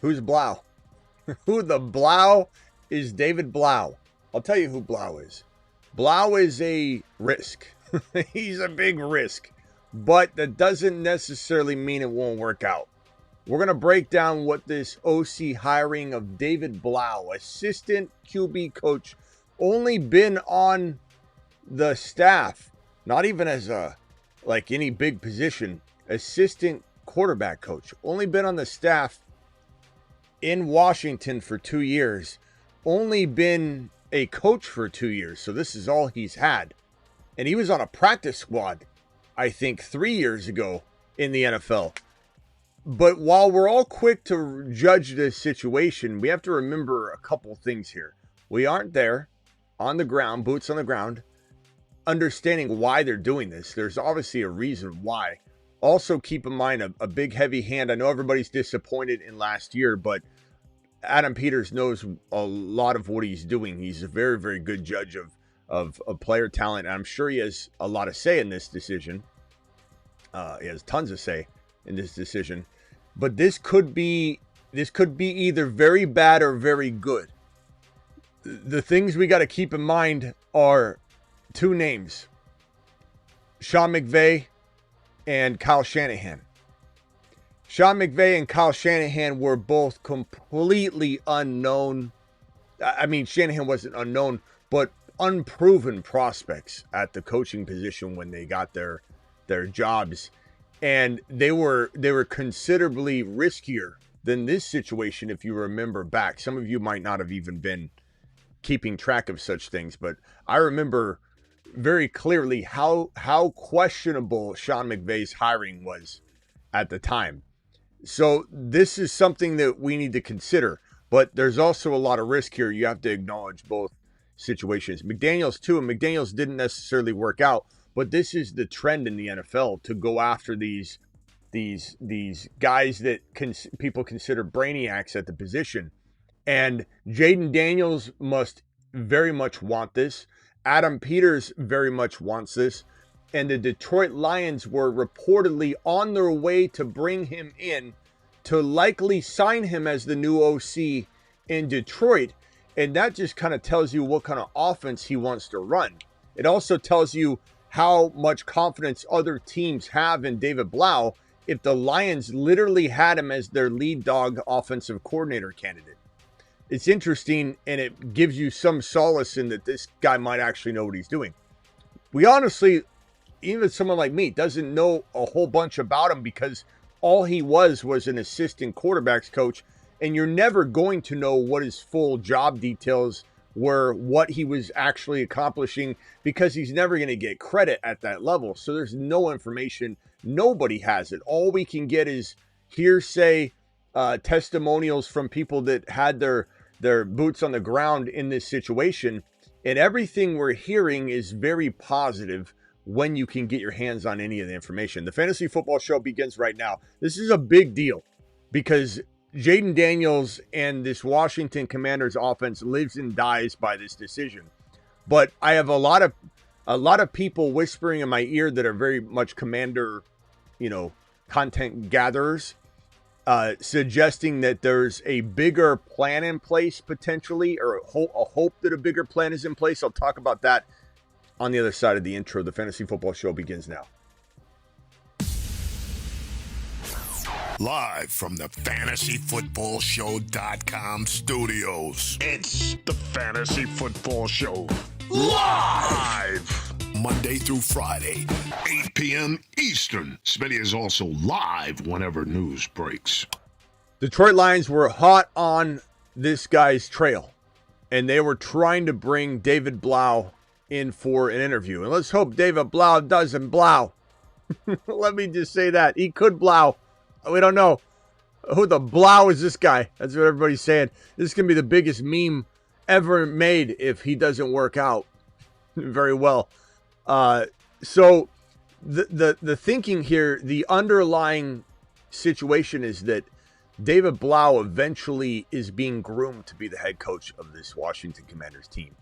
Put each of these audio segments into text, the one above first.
Who's Blough? Who the Blough is David Blau. I'll tell you who Blough is. Blough is a risk. He's a big risk. But that doesn't necessarily mean it won't work out. We're going to break down what this OC hiring of David Blau, assistant QB coach, only been on the staff, not even as any big position, assistant quarterback coach, only been on the staff in Washington for 2 years, only been a coach for 2 years. So this is all he's had. And he was on a practice squad, I think 3 years ago in the NFL. But while we're all quick to judge this situation, we have to remember a couple things here. We aren't there on the ground, boots on the ground, understanding why they're doing this. There's obviously a reason why. Also, keep in mind a big heavy hand. I know everybody's disappointed in last year, but Adam Peters knows a lot of what he's doing. He's a very, very good judge of player talent. And I'm sure he has a lot of say in this decision. He has tons of say in this decision. But this could be either very bad or very good. The things we got to keep in mind are two names: Sean McVay and Kyle Shanahan. Sean McVay and Kyle Shanahan were both completely unknown. I mean, Shanahan wasn't unknown, but unproven prospects at the coaching position when they got their jobs. And they were considerably riskier than this situation, if you remember back. Some of you might not have even been keeping track of such things, but I remember very clearly how questionable Sean McVay's hiring was at the time. So this is something that we need to consider, but there's also a lot of risk here. You have to acknowledge both situations. McDaniels too, and McDaniels didn't necessarily work out, but this is the trend in the NFL to go after these guys that people consider brainiacs at the position. And Jayden Daniels must very much want this. Adam Peters very much wants this. And the Detroit Lions were reportedly on their way to bring him in to likely sign him as the new OC in Detroit. And that just kind of tells you what kind of offense he wants to run. It also tells you how much confidence other teams have in David Blau if the Lions literally had him as their lead dog offensive coordinator candidate. It's interesting, and it gives you some solace in that this guy might actually know what he's doing. We honestly, even someone like me, doesn't know a whole bunch about him because all he was an assistant quarterbacks coach, and you're never going to know what his full job details were, what he was actually accomplishing, because he's never going to get credit at that level. So there's no information. Nobody has it. All we can get is hearsay, testimonials from people that had their boots on the ground in this situation. And everything we're hearing is very positive when you can get your hands on any of the information. The Fantasy Football Show begins right now. This is a big deal because Jayden Daniels and this Washington Commanders offense lives and dies by this decision. But I have a lot of people whispering in my ear that are very much Commander, content gatherers, suggesting that there's a bigger plan in place potentially, or a hope that a bigger plan is in place. I'll talk about that on the other side of the intro. The Fantasy Football Show begins now. Live from the FantasyFootballShow.com studios. It's the Fantasy Football Show. Live! Monday through Friday, 8 p.m. Eastern. Smitty is also live whenever news breaks. Detroit Lions were hot on this guy's trail, and they were trying to bring David Blau in for an interview. And let's hope David Blau doesn't blow. Let me just say that. He could blow. We don't know. Who the Blough is this guy? That's what everybody's saying. This is going to be the biggest meme ever made if he doesn't work out very well. So the thinking here, the underlying situation is that David Blau eventually is being groomed to be the head coach of this Washington Commanders team.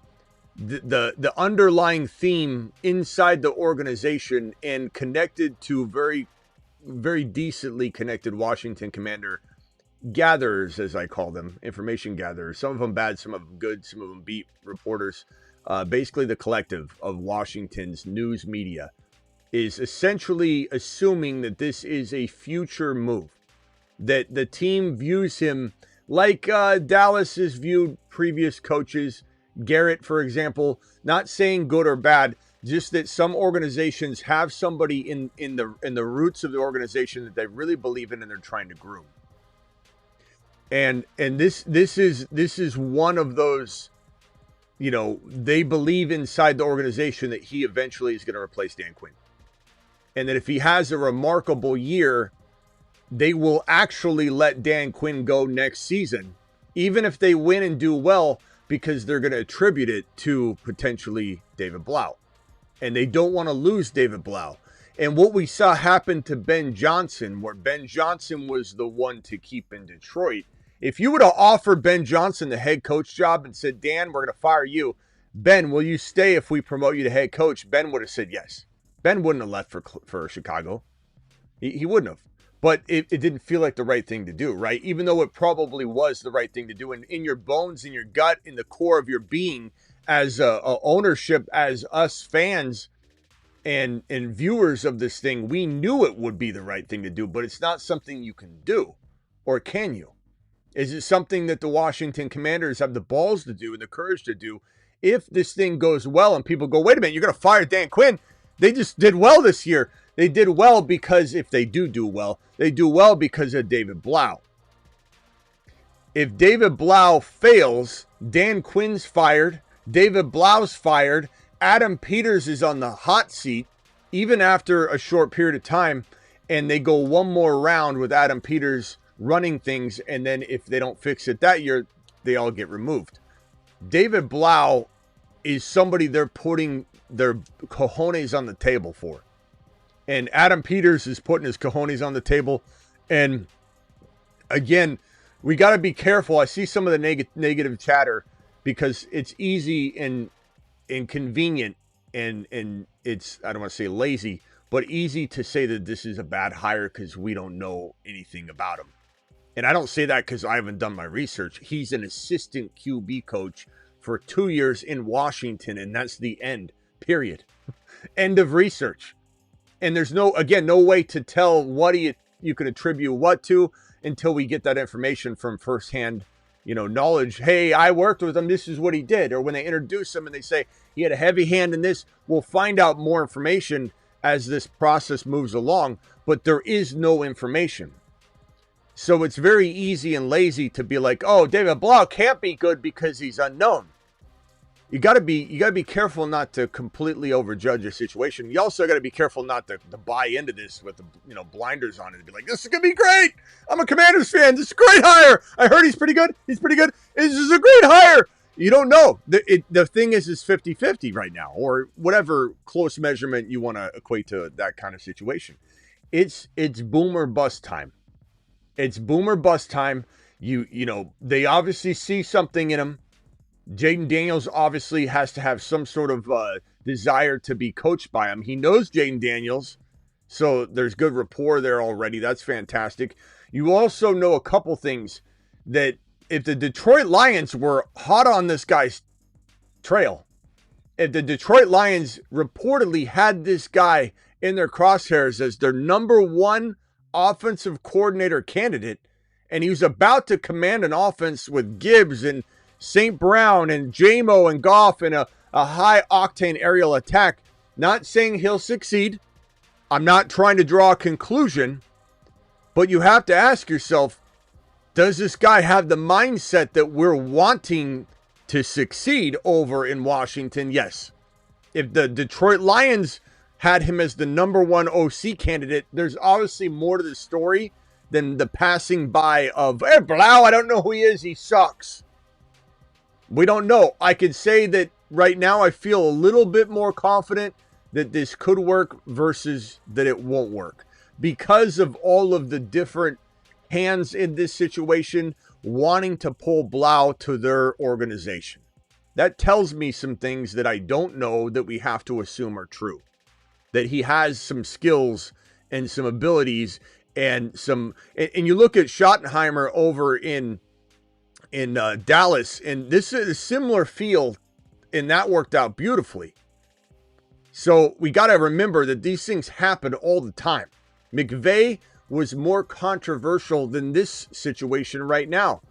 The underlying theme inside the organization and connected to very decently connected Washington Commander gatherers, as I call them, information gatherers, some of them bad, some of them good, some of them beat reporters, basically the collective of Washington's news media, is essentially assuming that this is a future move, that the team views him like Dallas has viewed previous coaches. Garrett, for example, not saying good or bad, just that some organizations have somebody in the roots of the organization that they really believe in and they're trying to groom. And this is one of those, you know, they believe inside the organization that he eventually is going to replace Dan Quinn. And that if he has a remarkable year, they will actually let Dan Quinn go next season, even if they win and do well, because they're going to attribute it to potentially David Blau. And they don't want to lose David Blau. And what we saw happen to Ben Johnson, where Ben Johnson was the one to keep in Detroit, if you would have offered Ben Johnson the head coach job and said, Dan, we're going to fire you. Ben, will you stay if we promote you to head coach? Ben would have said yes. Ben wouldn't have left for Chicago. He wouldn't have. But it didn't feel like the right thing to do, right? Even though it probably was the right thing to do. And in your bones, in your gut, in the core of your being, as a ownership, as us fans and viewers of this thing, we knew it would be the right thing to do. But it's not something you can do. Or can you? Is it something that the Washington Commanders have the balls to do and the courage to do? If this thing goes well and people go, wait a minute, you're going to fire Dan Quinn. They just did well this year. They did well because if they do well, they do well because of David Blau. If David Blau fails, Dan Quinn's fired, David Blau's fired, Adam Peters is on the hot seat, even after a short period of time, and they go one more round with Adam Peters running things, and then if they don't fix it that year, they all get removed. David Blau is somebody they're putting their cojones on the table for. And Adam Peters is putting his cojones on the table. And again, we got to be careful. I see some of the negative chatter because it's easy and inconvenient and it's, I don't want to say lazy, but easy to say that this is a bad hire because we don't know anything about him. And I don't say that because I haven't done my research. He's an assistant QB coach for 2 years in Washington, and that's the end, period. End of research. And there's no way to tell what you can attribute what to until we get that information from firsthand, knowledge. Hey, I worked with him. This is what he did. Or when they introduce him and they say he had a heavy hand in this, we'll find out more information as this process moves along. But there is no information. So it's very easy and lazy to be like, oh, David Blau can't be good because he's unknown. You gotta be careful not to completely overjudge your situation. You also gotta be careful not to buy into this with the blinders on it and be like, this is gonna be great. I'm a Commanders fan. This is a great hire. I heard he's pretty good. He's pretty good. This is a great hire. You don't know. The thing is 50-50 right now, or whatever close measurement you want to equate to that kind of situation. It's boom or bust time. It's boom or bust time. They obviously see something in him. Jayden Daniels obviously has to have some sort of desire to be coached by him. He knows Jayden Daniels, so there's good rapport there already. That's fantastic. You also know a couple things, that if the Detroit Lions were hot on this guy's trail, if the Detroit Lions reportedly had this guy in their crosshairs as their number one offensive coordinator candidate, and he was about to command an offense with Gibbs and St. Brown and J-Mo and Goff and a high-octane aerial attack. Not saying he'll succeed. I'm not trying to draw a conclusion. But you have to ask yourself, does this guy have the mindset that we're wanting to succeed over in Washington? Yes. If the Detroit Lions had him as the number one OC candidate, there's obviously more to the story than the passing by of, hey, Blough, I don't know who he is. He sucks. We don't know. I could say that right now I feel a little bit more confident that this could work versus that it won't work, because of all of the different hands in this situation wanting to pull Blough to their organization. That tells me some things that I don't know that we have to assume are true. That he has some skills and some abilities and you look at Schottenheimer over in Dallas, and this is a similar feel, and that worked out beautifully. So we got to remember that these things happen all the time. McVay was more controversial than this situation right now,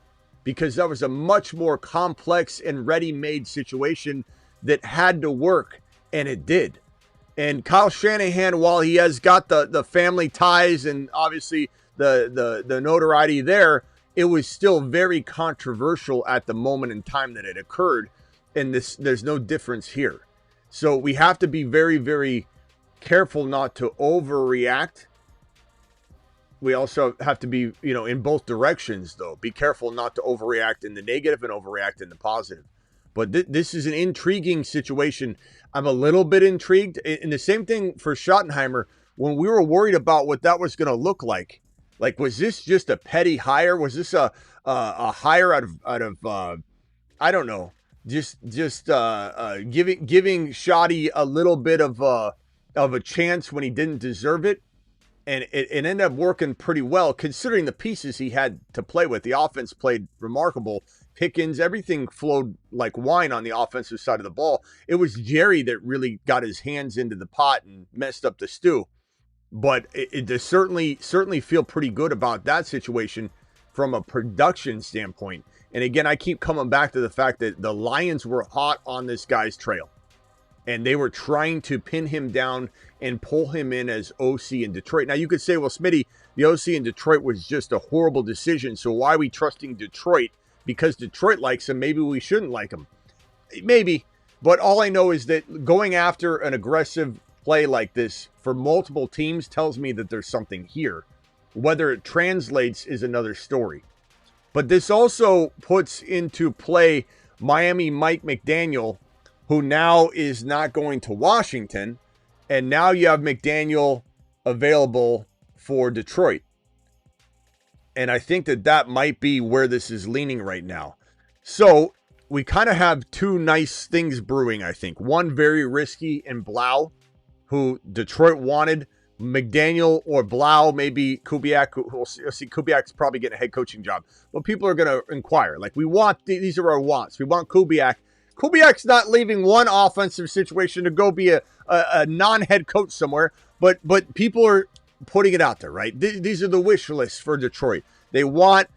because that was a much more complex and ready-made situation that had to work, and it did. And Kyle Shanahan, while he has got the family ties and obviously the notoriety there, it was still very controversial at the moment in time that it occurred, and there's no difference here. So we have to be very, very careful not to overreact. We also have to be, in both directions, though. Be careful not to overreact in the negative and overreact in the positive. But this is an intriguing situation. I'm a little bit intrigued. And the same thing for Schottenheimer. When we were worried about what that was going to look like, was this just a petty hire? Was this a hire out of I don't know, just giving Shotty a little bit of a chance when he didn't deserve it? And it ended up working pretty well, considering the pieces he had to play with. The offense played remarkable. Pickens, everything flowed like wine on the offensive side of the ball. It was Jerry that really got his hands into the pot and messed up the stew. But it does certainly feel pretty good about that situation from a production standpoint. And again, I keep coming back to the fact that the Lions were hot on this guy's trail. And they were trying to pin him down and pull him in as OC in Detroit. Now, you could say, well, Smitty, the OC in Detroit was just a horrible decision. So why are we trusting Detroit? Because Detroit likes him. Maybe we shouldn't like him. Maybe. But all I know is that going after an aggressive play like this for multiple teams tells me that there's something here. Whether it translates is another story. But this also puts into play Miami Mike McDaniel, who now is not going to Washington, and now you have McDaniel available for Detroit. And I think that might be where this is leaning right now. So we kind of have two nice things brewing, I think. One very risky in Blough, who Detroit wanted. McDaniel or Blough, maybe Kubiak. We'll see. Kubiak's probably getting a head coaching job. But people are going to inquire. We want, these are our wants. We want Kubiak. Kubiak's not leaving one offensive situation to go be a non-head coach somewhere, but people are putting it out there, right? These are the wish lists for Detroit. They want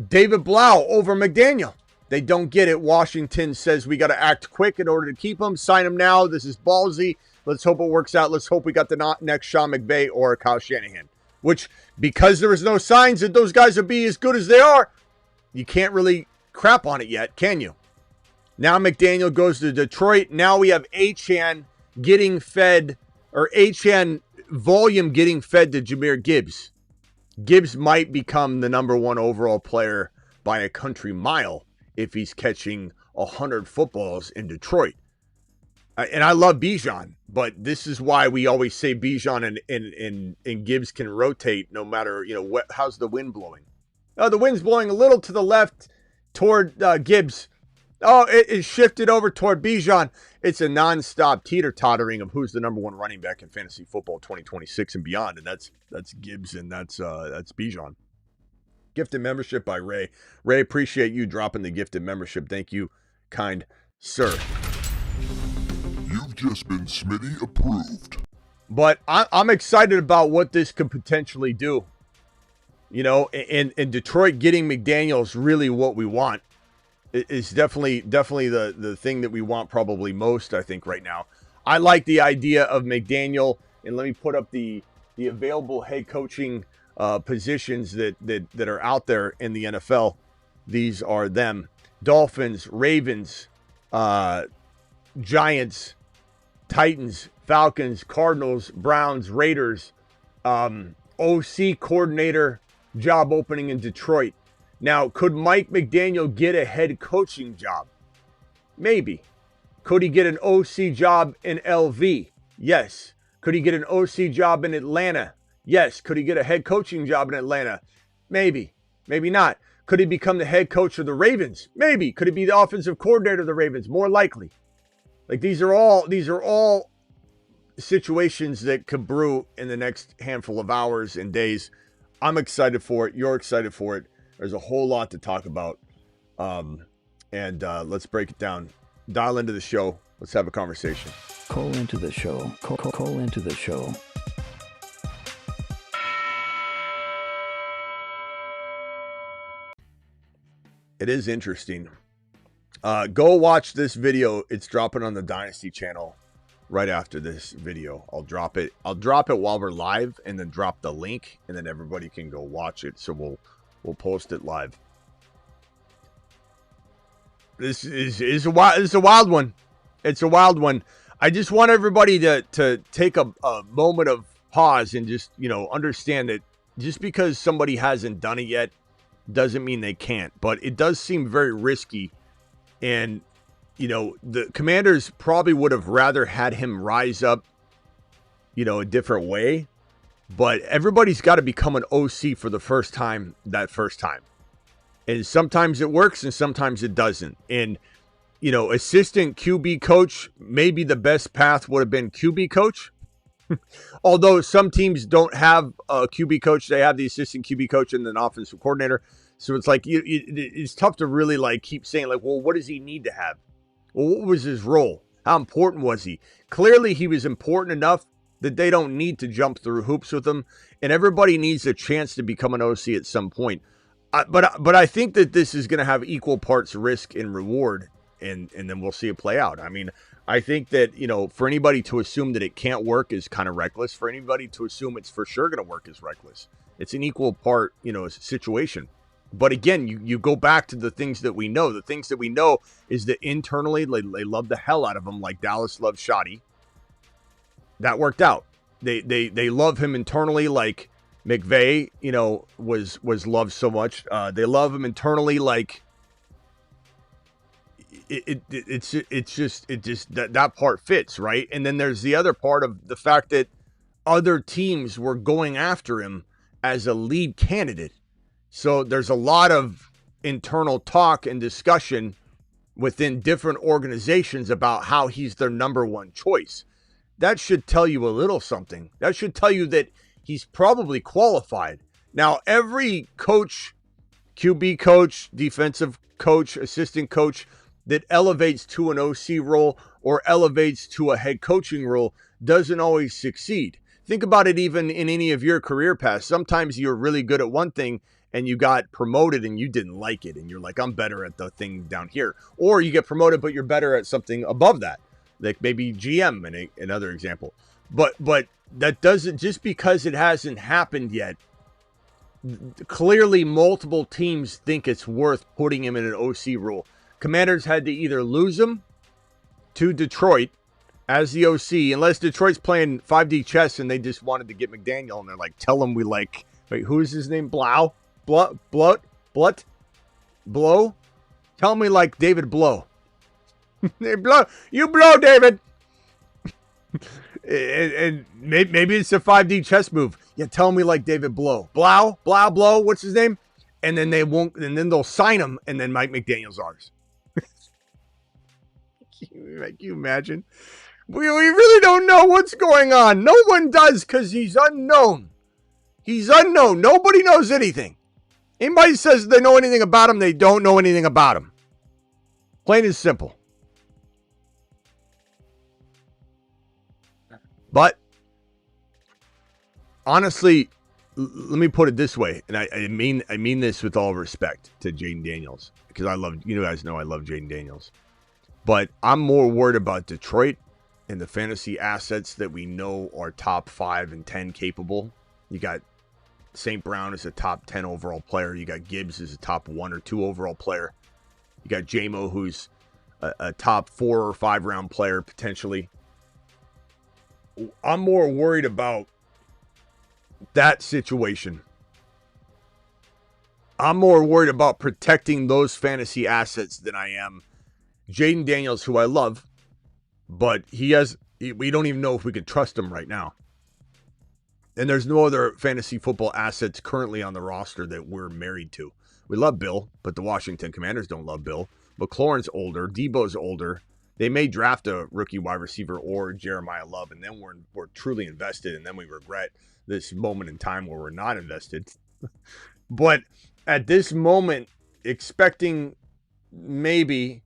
David Blau over McDaniel. They don't get it. Washington says we got to act quick in order to keep him. Sign him now. This is ballsy. Let's hope it works out. Let's hope we got the next Sean McVay or Kyle Shanahan, which, because there was no signs that those guys would be as good as they are, you can't really crap on it yet, can you? Now McDaniel goes to Detroit. Now we have Achane getting fed, or Achane volume getting fed to Jahmyr Gibbs. Gibbs might become the number one overall player by a country mile if he's catching 100 footballs in Detroit. And I love Bijan, but this is why we always say Bijan and Gibbs can rotate no matter, how's the wind blowing. The wind's blowing a little to the left toward Gibbs. Oh, it shifted over toward Bijan. It's a nonstop teeter-tottering of who's the number one running back in fantasy football 2026 and beyond, and that's Gibbs and that's Bijan. Gifted membership by Ray. Ray, appreciate you dropping the gifted membership. Thank you, kind sir. You've just been Smitty approved. But I'm excited about what this could potentially do. And Detroit getting McDaniel is really what we want. It's definitely the thing that we want probably most, I think, right now. I like the idea of McDaniel, and let me put up the available head coaching positions that are out there in the NFL. These are them: Dolphins, Ravens, Giants, Titans, Falcons, Cardinals, Browns, Raiders, OC coordinator job opening in Detroit. Now, could Mike McDaniel get a head coaching job? Maybe. Could he get an OC job in LV? Yes. Could he get an OC job in Atlanta? Yes. Could he get a head coaching job in Atlanta? Maybe. Maybe not. Could he become the head coach of the Ravens? Maybe. Could he be the offensive coordinator of the Ravens? More likely. These are all situations that could brew in the next handful of hours and days. I'm excited for it. You're excited for it. There's a whole lot to talk about. And let's break it down. Dial into the show. Let's have a conversation. Call into the show. Call into the show. It is interesting. Go watch this video. It's dropping on the Dynasty channel right after this video. I'll drop it while we're live, and then drop the link, and then everybody can go watch it. So we'll post it live. This is a wild one. It's a wild one. I just want everybody to take a moment of pause and just, understand that just because somebody hasn't done it yet doesn't mean they can't. But it does seem very risky. And, the Commanders probably would have rather had him rise up, a different way. But everybody's got to become an OC for the first time, that first time. And sometimes it works and sometimes it doesn't. And, assistant QB coach, maybe the best path would have been QB coach. Although some teams don't have a QB coach. They have the assistant QB coach and an offensive coordinator. So it's like, it's tough to really keep saying well, what does he need to have? Well, what was his role? How important was he? Clearly he was important enough that they don't need to jump through hoops with him. And everybody needs a chance to become an OC at some point. But I think that this is going to have equal parts risk and reward, and then we'll see it play out. I mean, I think that, for anybody to assume that it can't work is kind of reckless. For anybody to assume it's for sure going to work is reckless. It's an equal part, situation. But again, you go back to the things that we know. The things that we know is that internally they love the hell out of him, like Dallas loved Shoddy. That worked out. They love him internally, like McVay, was loved so much. They love him internally, like it's just that part fits, right? And then there's the other part of the fact that other teams were going after him as a lead candidate. So there's a lot of internal talk and discussion within different organizations about how he's their number one choice. That should tell you a little something. That should tell you that he's probably qualified. Now, every coach, QB coach, defensive coach, assistant coach that elevates to an OC role or elevates to a head coaching role doesn't always succeed. Think about it even in any of your career paths. Sometimes you're really good at one thing and you got promoted and you didn't like it. And you're like, I'm better at the thing down here. Or you get promoted, but you're better at something above that. Like maybe GM in another example. But that doesn't, just because it hasn't happened yet, clearly multiple teams think it's worth putting him in an OC role. Commanders had to either lose him to Detroit as the OC, unless Detroit's playing 5D chess and they just wanted to get McDaniel and they're like, tell him wait, who is his name? Blough? Blow? Tell me like David Blau. You blow, David. And maybe it's a 5D chess move. Yeah, tell me like David Blau. Blough, what's his name? And then they won't, and then they'll sign him, and then Mike McDaniel's ours. Can you imagine? We really don't know what's going on. No one does, because he's unknown. He's unknown. Nobody knows anything. Anybody says they know anything about him, they don't know anything about him. Plain and simple. But honestly, let me put it this way, and I mean this with all respect to Jayden Daniels, because you guys know I love Jayden Daniels. But I'm more worried about Detroit and the fantasy assets that we know are top 5 and 10 capable. You got St. Brown as a top 10 overall player. You got Gibbs as a top 1 or 2 overall player. You got JMO, who's a top 4 or 5 round player potentially. I'm more worried about that situation. I'm more worried about protecting those fantasy assets than I am Jayden Daniels, who I love, but we don't even know if we can trust him right now. And there's no other fantasy football assets currently on the roster that we're married to. We love Bill, but the Washington Commanders don't love Bill. McLaurin's older. Debo's older. They may draft a rookie wide receiver or Jeremiah Love, and then we're truly invested, and then we regret this moment in time where we're not invested. But at this moment, expecting maybe,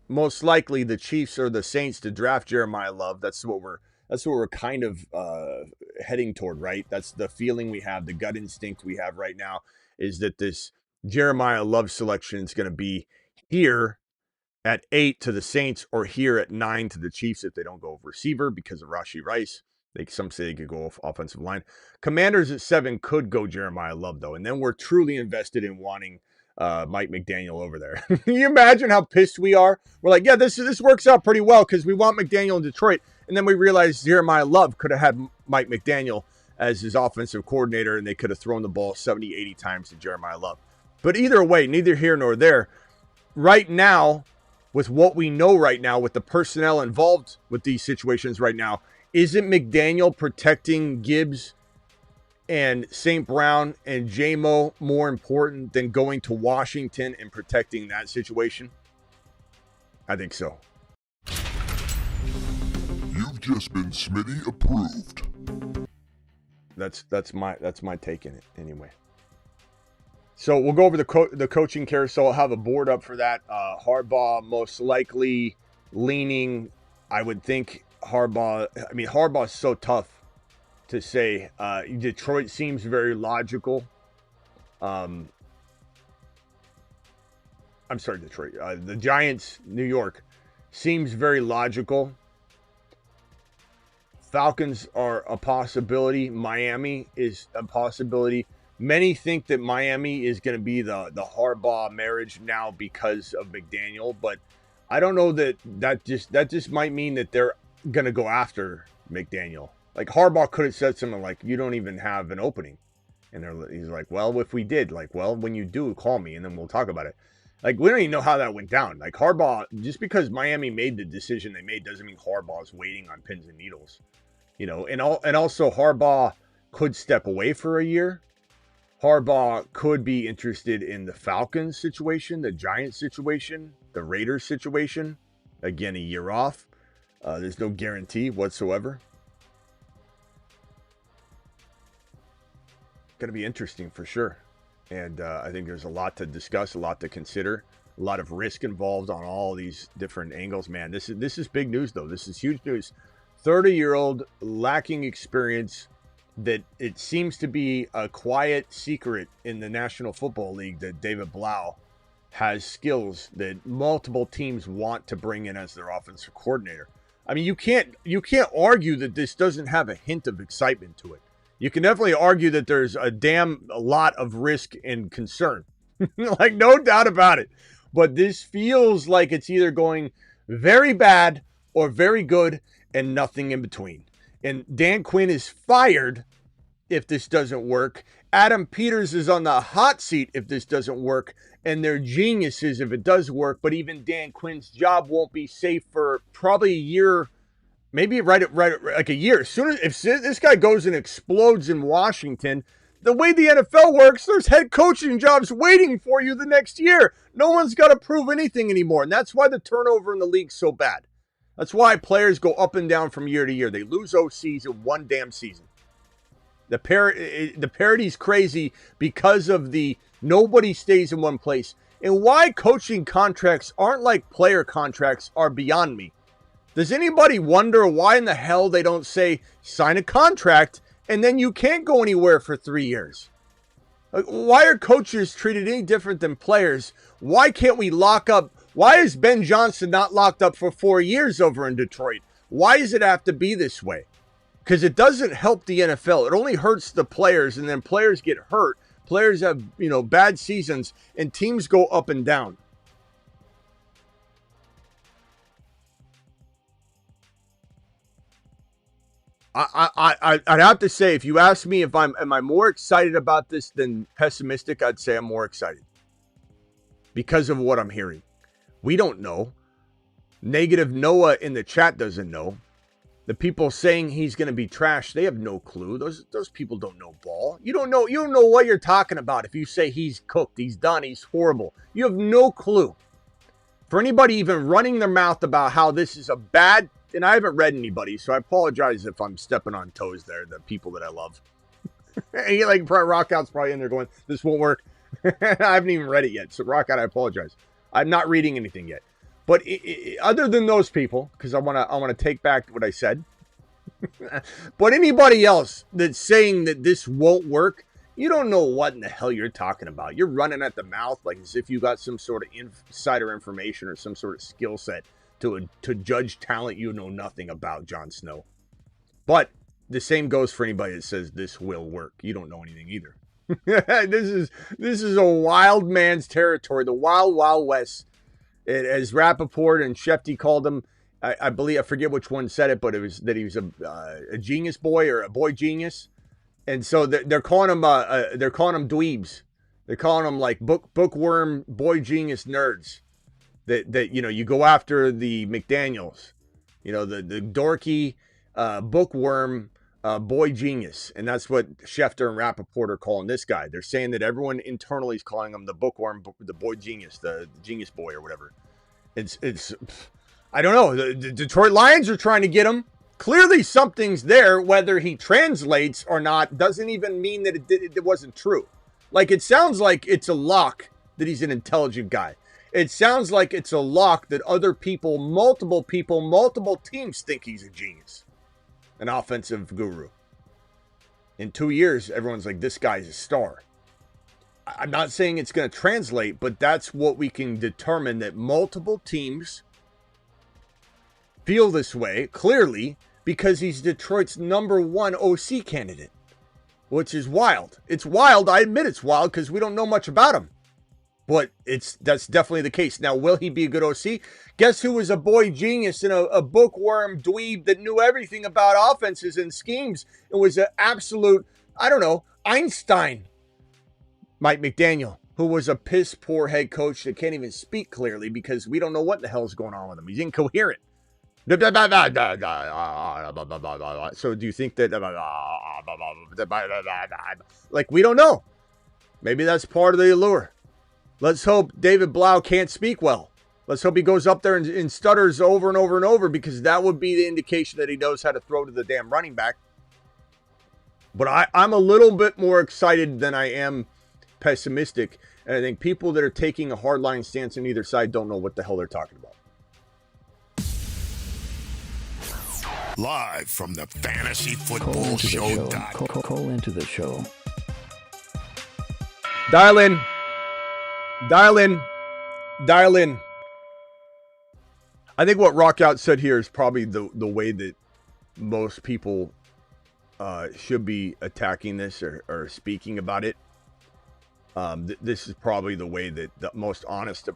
most likely, the Chiefs or the Saints to draft Jeremiah Love. That's what we're kind of heading toward, right? That's the feeling we have, the gut instinct we have right now, is that this Jeremiah Love selection is going to be here at 8 to the Saints or here at 9 to the Chiefs if they don't go receiver because of Rashee Rice. Some say they could go off offensive line. Commanders at 7 could go Jeremiah Love, though, and then we're truly invested in wanting Mike McDaniel over there. Can you imagine how pissed we are? We're like, yeah, this works out pretty well because we want McDaniel in Detroit, and then we realize Jeremiah Love could have had Mike McDaniel as his offensive coordinator, and they could have thrown the ball 70, 80 times to Jeremiah Love. But either way, neither here nor there. Right now, with what we know right now, with the personnel involved with these situations right now, isn't McDaniel protecting Gibbs and St. Brown and J-Mo more important than going to Washington and protecting that situation? I think so. You've just been Smitty approved. That's my take in it anyway. So we'll go over the coaching carousel. I'll have a board up for that. Harbaugh most likely leaning, I would think Harbaugh. I mean, Harbaugh is so tough to say. Detroit seems very logical. I'm sorry, Detroit. The Giants, New York, seems very logical. Falcons are a possibility. Miami is a possibility. Many think that Miami is going to be the Harbaugh marriage now because of McDaniel, but I don't know that just might mean that they're going to go after McDaniel. Like Harbaugh could have said something like, "You don't even have an opening," and he's like, "Well, if we did, like, well, when you do, call me and then we'll talk about it." Like we don't even know how that went down. Like Harbaugh, just because Miami made the decision they made doesn't mean Harbaugh's waiting on pins and needles, you know. And also Harbaugh could step away for a year. Harbaugh could be interested in the Falcons situation, the Giants situation, the Raiders situation. Again, a year off. There's no guarantee whatsoever. Going to be interesting for sure. And I think there's a lot to discuss, a lot to consider, a lot of risk involved on all these different angles. Man, this is big news, though. This is huge news. 30-year-old lacking experience, that it seems to be a quiet secret in the National Football League that David Blau has skills that multiple teams want to bring in as their offensive coordinator. I mean, you can't argue that this doesn't have a hint of excitement to it. You can definitely argue that there's a lot of risk and concern. Like, no doubt about it. But this feels like it's either going very bad or very good and nothing in between. And Dan Quinn is fired if this doesn't work. Adam Peters is on the hot seat if this doesn't work. And they're geniuses if it does work. But even Dan Quinn's job won't be safe for probably a year, maybe right like a year. As soon as if this guy goes and explodes in Washington, the way the NFL works, there's head coaching jobs waiting for you the next year. No one's got to prove anything anymore. And that's why the turnover in the league's so bad. That's why players go up and down from year to year. They lose OCs in one damn season. The parity's crazy because of the nobody stays in one place. And why coaching contracts aren't like player contracts are beyond me. Does anybody wonder why in the hell they don't say sign a contract and then you can't go anywhere for 3 years? Like, why are coaches treated any different than players? Why can't we lock up? Why is Ben Johnson not locked up for 4 years over in Detroit? Why does it have to be this way? Because it doesn't help the NFL. It only hurts the players, and then players get hurt. Players have, bad seasons, and teams go up and down. I'd have to say, if you ask me if am I more excited about this than pessimistic, I'd say I'm more excited because of what I'm hearing. We don't know. Negative Noah in the chat doesn't know. The people saying he's going to be trash, they have no clue. Those people don't know ball. You don't know what you're talking about if you say he's cooked, he's done, he's horrible. You have no clue. For anybody even running their mouth about how this is a bad, and I haven't read anybody, so I apologize if I'm stepping on toes there, the people that I love. He, like, Rockout's probably in there going, this won't work. I haven't even read it yet. So Rockout, I apologize. I'm not reading anything yet. But other than those people, because I want to take back what I said. But anybody else that's saying that this won't work, you don't know what in the hell you're talking about. You're running at the mouth like as if you got some sort of insider information or some sort of skill set to judge talent you know nothing about, Jon Snow. But the same goes for anybody that says this will work. You don't know anything either. This is a wild man's territory, the wild, wild west. As Rappaport and Shefty called him, I believe, I forget which one said it, but it was that he was a genius boy or a boy genius. And so they're calling him dweebs. They're calling them like bookworm boy genius nerds. That you know, you go after the McDaniels, you know, the dorky bookworm boy genius, and that's what Schefter and Rappaport are calling this guy. They're saying that everyone internally is calling him the bookworm, the boy genius, the genius boy or whatever. It's I don't know. The Detroit Lions are trying to get him. Clearly something's there. Whether he translates or not doesn't even mean that it wasn't true. Like, it sounds like it's a lock that he's an intelligent guy. It sounds like it's a lock that other people, multiple teams think he's a genius. An offensive guru. In 2 years, everyone's like, this guy's a star. I'm not saying it's going to translate, but that's what we can determine, that multiple teams feel this way, clearly, because he's Detroit's #1 OC candidate, which is wild. It's wild. I admit it's wild because we don't know much about him. But that's definitely the case. Now, will he be a good OC? Guess who was a boy genius and a bookworm dweeb that knew everything about offenses and schemes and was an absolute, I don't know, Einstein? Mike McDaniel, who was a piss poor head coach that can't even speak clearly because we don't know what the hell's going on with him. He's incoherent. So do you think that, like, we don't know. Maybe that's part of the allure. Let's hope David Blau can't speak well. Let's hope he goes up there and stutters over and over and over, because that would be the indication that he knows how to throw to the damn running back. But I'm a little bit more excited than I am pessimistic. And I think people that are taking a hardline stance on either side don't know what the hell they're talking about. Live from the Fantasy Football Show. Call into the show. Dial in. Dial in. Dial in. I think what Rockout said here is probably the way that most people should be attacking this or speaking about it. This is probably the way that the most honest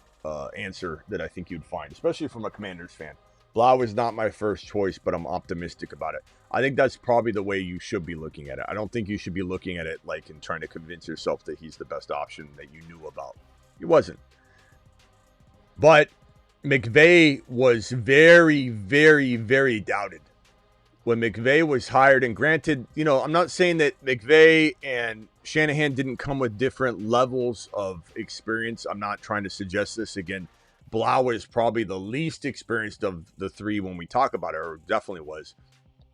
answer that I think you'd find, especially from a Commanders fan. Blough is not my first choice, but I'm optimistic about it. I think that's probably the way you should be looking at it. I don't think you should be looking at it like and trying to convince yourself that he's the best option that you knew about. He wasn't. But McVay was very, very, very doubted when McVay was hired. And granted, you know, I'm not saying that McVay and Shanahan didn't come with different levels of experience. I'm not trying to suggest this. Again, Blough is probably the least experienced of the three when we talk about it, or definitely was.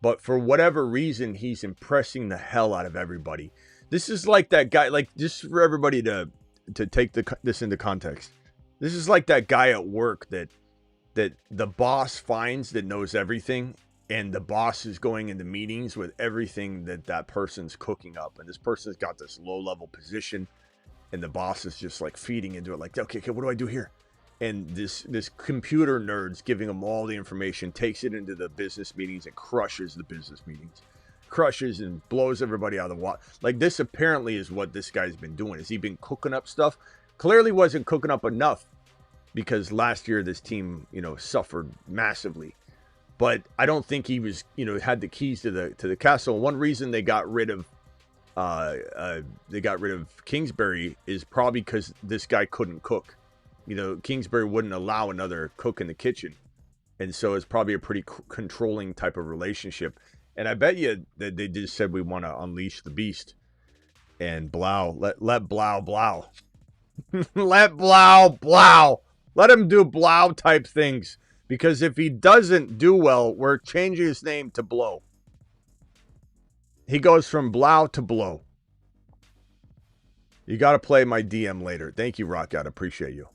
But for whatever reason, he's impressing the hell out of everybody. This is like that guy, like, just for everybody to take this into context. This is like that guy at work that the boss finds that knows everything, and the boss is going into meetings with everything that person's cooking up. And this person's got this low-level position, and the boss is just like feeding into it, like, okay, what do I do here? And this computer nerd's giving him all the information, takes it into the business meetings and crushes the business meetings. Crushes and blows everybody out of the water. Like, this apparently is what this guy's been doing. Has he been cooking up stuff? Clearly wasn't cooking up enough, because last year this team, you know, suffered massively. But I don't think he was, you know, had the keys to the castle. One reason they got rid of Kingsbury is probably because this guy couldn't cook. You know, Kingsbury wouldn't allow another cook in the kitchen. And so it's probably a pretty controlling type of relationship. And I bet you that they just said, we want to unleash the beast. And Blough, let Blough. Let Blough. Let him do Blough type things. Because if he doesn't do well, we're changing his name to Blow. He goes from Blough to Blow. You got to play my DM later. Thank you, Rockout. Appreciate you.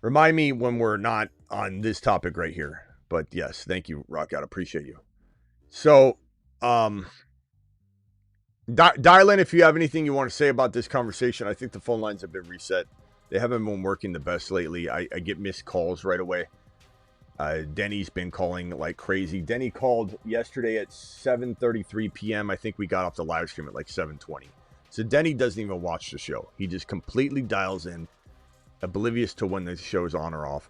Remind me when we're not on this topic right here. But yes, thank you, Rockout. Appreciate you. So, dial in if you have anything you want to say about this conversation. I think the phone lines have been reset. They haven't been working the best lately. I get missed calls right away. Denny's been calling like crazy. Denny called yesterday at 7:33 p.m. I think we got off the live stream at like 7:20. So Denny doesn't even watch the show. He just completely dials in, oblivious to when the show's on or off.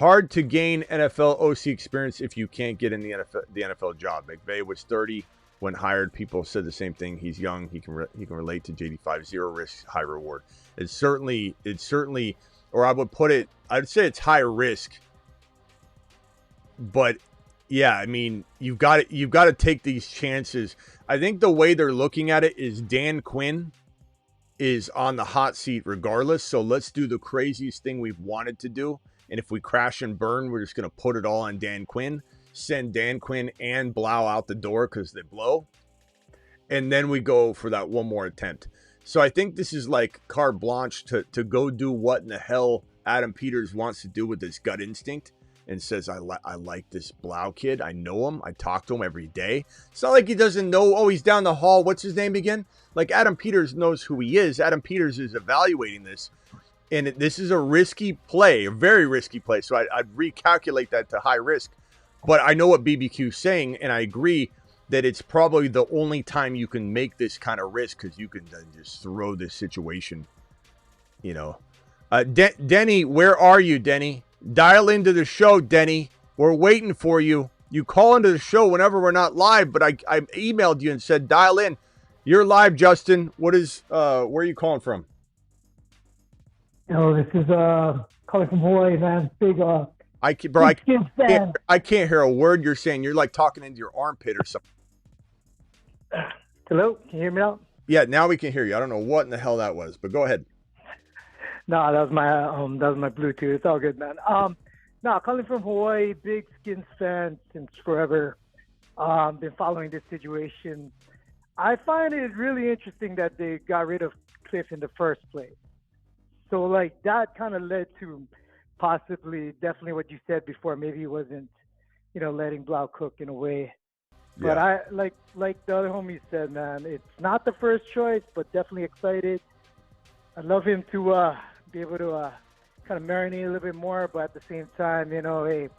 Hard to gain NFL OC experience if you can't get in the NFL job. McVay was 30 when hired. People said the same thing. He's young. He can relate to JD5. 0 risk, high reward. It's certainly, or I would put it, I'd say it's high risk. But yeah, I mean, you've got to take these chances. I think the way they're looking at it is Dan Quinn is on the hot seat regardless. So let's do the craziest thing we've wanted to do. And if we crash and burn, we're just going to put it all on Dan Quinn, send Dan Quinn and Blough out the door because they blow. And then we go for that one more attempt. So I think this is like carte blanche to go do what in the hell Adam Peters wants to do with his gut instinct and says, I like this Blough kid. I know him. I talk to him every day. It's not like he doesn't know, oh, he's down the hall. What's his name again? Like Adam Peters knows who he is. Adam Peters is evaluating this. And this is a risky play, a very risky play. So I'd recalculate that to high risk. But I know what BBQ's saying, and I agree that it's probably the only time you can make this kind of risk because you can then just throw this situation, you know. Denny, where are you, Denny? Dial into the show, Denny. We're waiting for you. You call into the show whenever we're not live, but I emailed you and said dial in. You're live, Justin. Where are you calling from? This is calling from Hawaii, man. Big I can't hear a word you're saying. You're like talking into your armpit or something. Hello, can you hear me now? Yeah, now we can hear you. I don't know what in the hell that was, but go ahead. No, that was my Bluetooth. It's all good, man. No, calling from Hawaii, big Skins fan since forever. Been following this situation. I find it really interesting that they got rid of Cliff in the first place. So, like, that kind of led to possibly, definitely what you said before. Maybe he wasn't, letting Blough cook in a way. Yeah. But I like the other homie said, man, it's not the first choice, but definitely excited. I'd love him to be able to kind of marinate a little bit more, but at the same time, hey,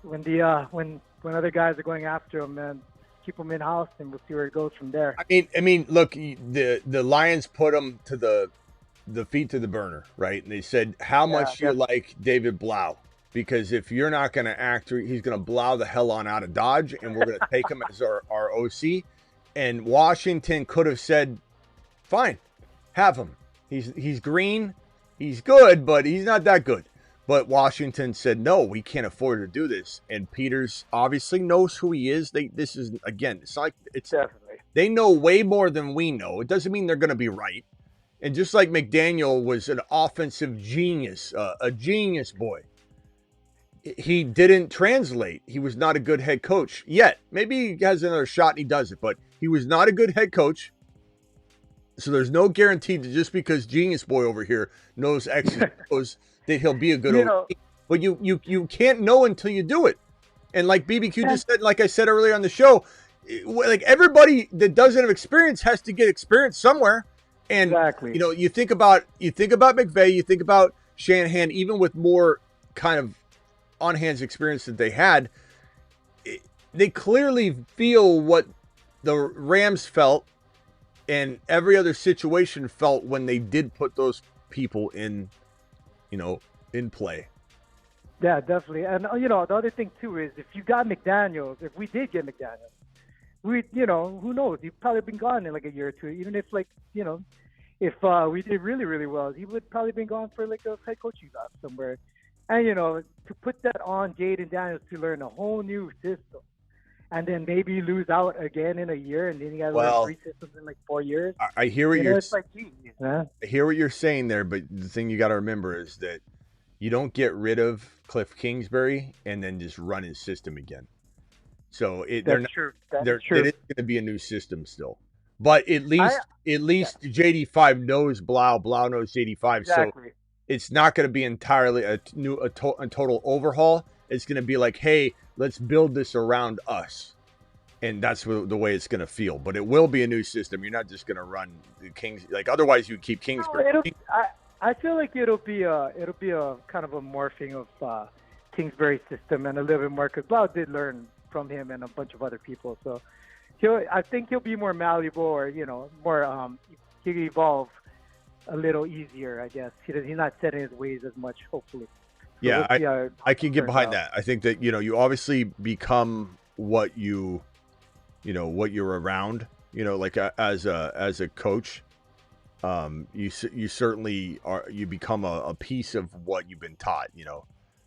when other guys are going after him, man, keep him in house, and we'll see where it goes from there. I mean, look, the Lions put him to the feet to the burner, right? And they said, how much do you like David Blau? Because if you're not going to act, he's going to blow the hell on out of Dodge, and we're going to take him as our OC. And Washington could have said, fine, have him. He's green, he's good, but he's not that good. But Washington said, no, we can't afford to do this. And Peters obviously knows who he is. Definitely. They know way more than we know. It doesn't mean they're going to be right. And just like McDaniel was an offensive genius, a genius boy, he didn't translate. He was not a good head coach yet. Maybe he has another shot and he does it, but he was not a good head coach. So there's no guarantee that just because genius boy over here knows X and O's that he'll be a good OC. But you can't know until you do it. And like BBQ just said, like I said earlier on the show, like everybody that doesn't have experience has to get experience somewhere. And exactly. You think about McVay, you think about Shanahan, even with more kind of on-hands experience that they had, they clearly feel what the Rams felt and every other situation felt when they did put those people in play. Yeah, definitely. And the other thing too is if you got McDaniels, if we did get McDaniels, who knows? He'd probably been gone in like a year or two. Even if if we did really, really well, he would probably been gone for like a head coaching job somewhere. And to put that on Jayden Daniels to learn a whole new system, and then maybe lose out again in a year, and then you got to learn 3 systems in like 4 years. I hear what you're. It's like, geez, man. I hear what you're saying there, but the thing you got to remember is that you don't get rid of Cliff Kingsbury and then just run his system again. So That's true. It is going to be a new system still. But at least JD5 knows Blough. Blough knows JD5. Exactly. So it's not going to be entirely a total overhaul. It's going to be like, hey, let's build this around us. And that's the way it's going to feel. But it will be a new system. You're not just going to run the Kings. Like, otherwise, you keep Kingsbury. No, I feel like it'll be a kind of a morphing of Kingsbury's system and a little bit more, because Blough did learn from him and a bunch of other people. So I think he'll be more malleable, or more he can evolve a little easier, I guess. He's not set in his ways as much, hopefully. So yeah, I can get behind that. I think that you obviously become what you're around. Like as a coach, you certainly are. You become a piece of what you've been taught.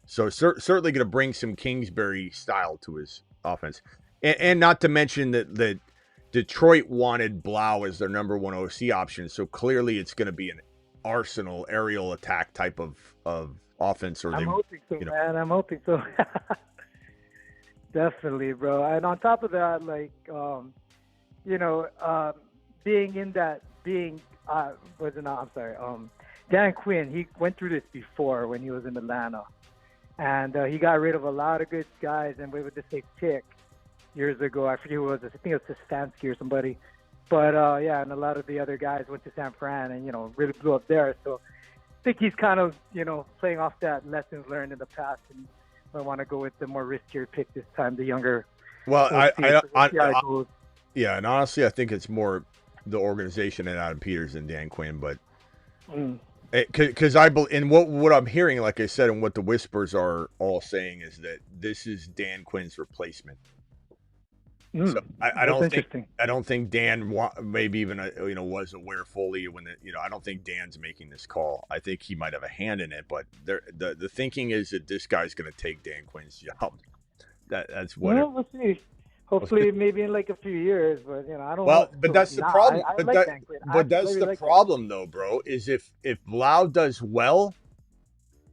So certainly going to bring some Kingsbury style to his offense, and not to mention that Detroit wanted Blough as their number one OC option. So clearly it's going to be an Arsenal aerial attack type of offense. I'm hoping so, man. I'm hoping so. Definitely, bro. And on top of that, like, Dan Quinn, he went through this before when he was in Atlanta. And he got rid of a lot of good guys and we would just say pick years ago. I forget who it was. I think it was Stefanski or somebody. But, and a lot of the other guys went to San Fran and, really blew up there. So I think he's kind of, playing off that lessons learned in the past. And I want to go with the more riskier pick this time, the younger. Well, and honestly, I think it's more the organization and Adam Peters than Dan Quinn. But because I believe in what I'm hearing, like I said, and what the whispers are all saying is that this is Dan Quinn's replacement. So I don't think Dan maybe even was aware fully when I don't think Dan's making this call. I think he might have a hand in it, but the thinking is that this guy's going to take Dan Quinn's job. That's what. Well, we'll see. Hopefully, maybe in like a few years, but I don't. Well, but that's the problem. But that's the problem, though, bro. Is if Blough does well,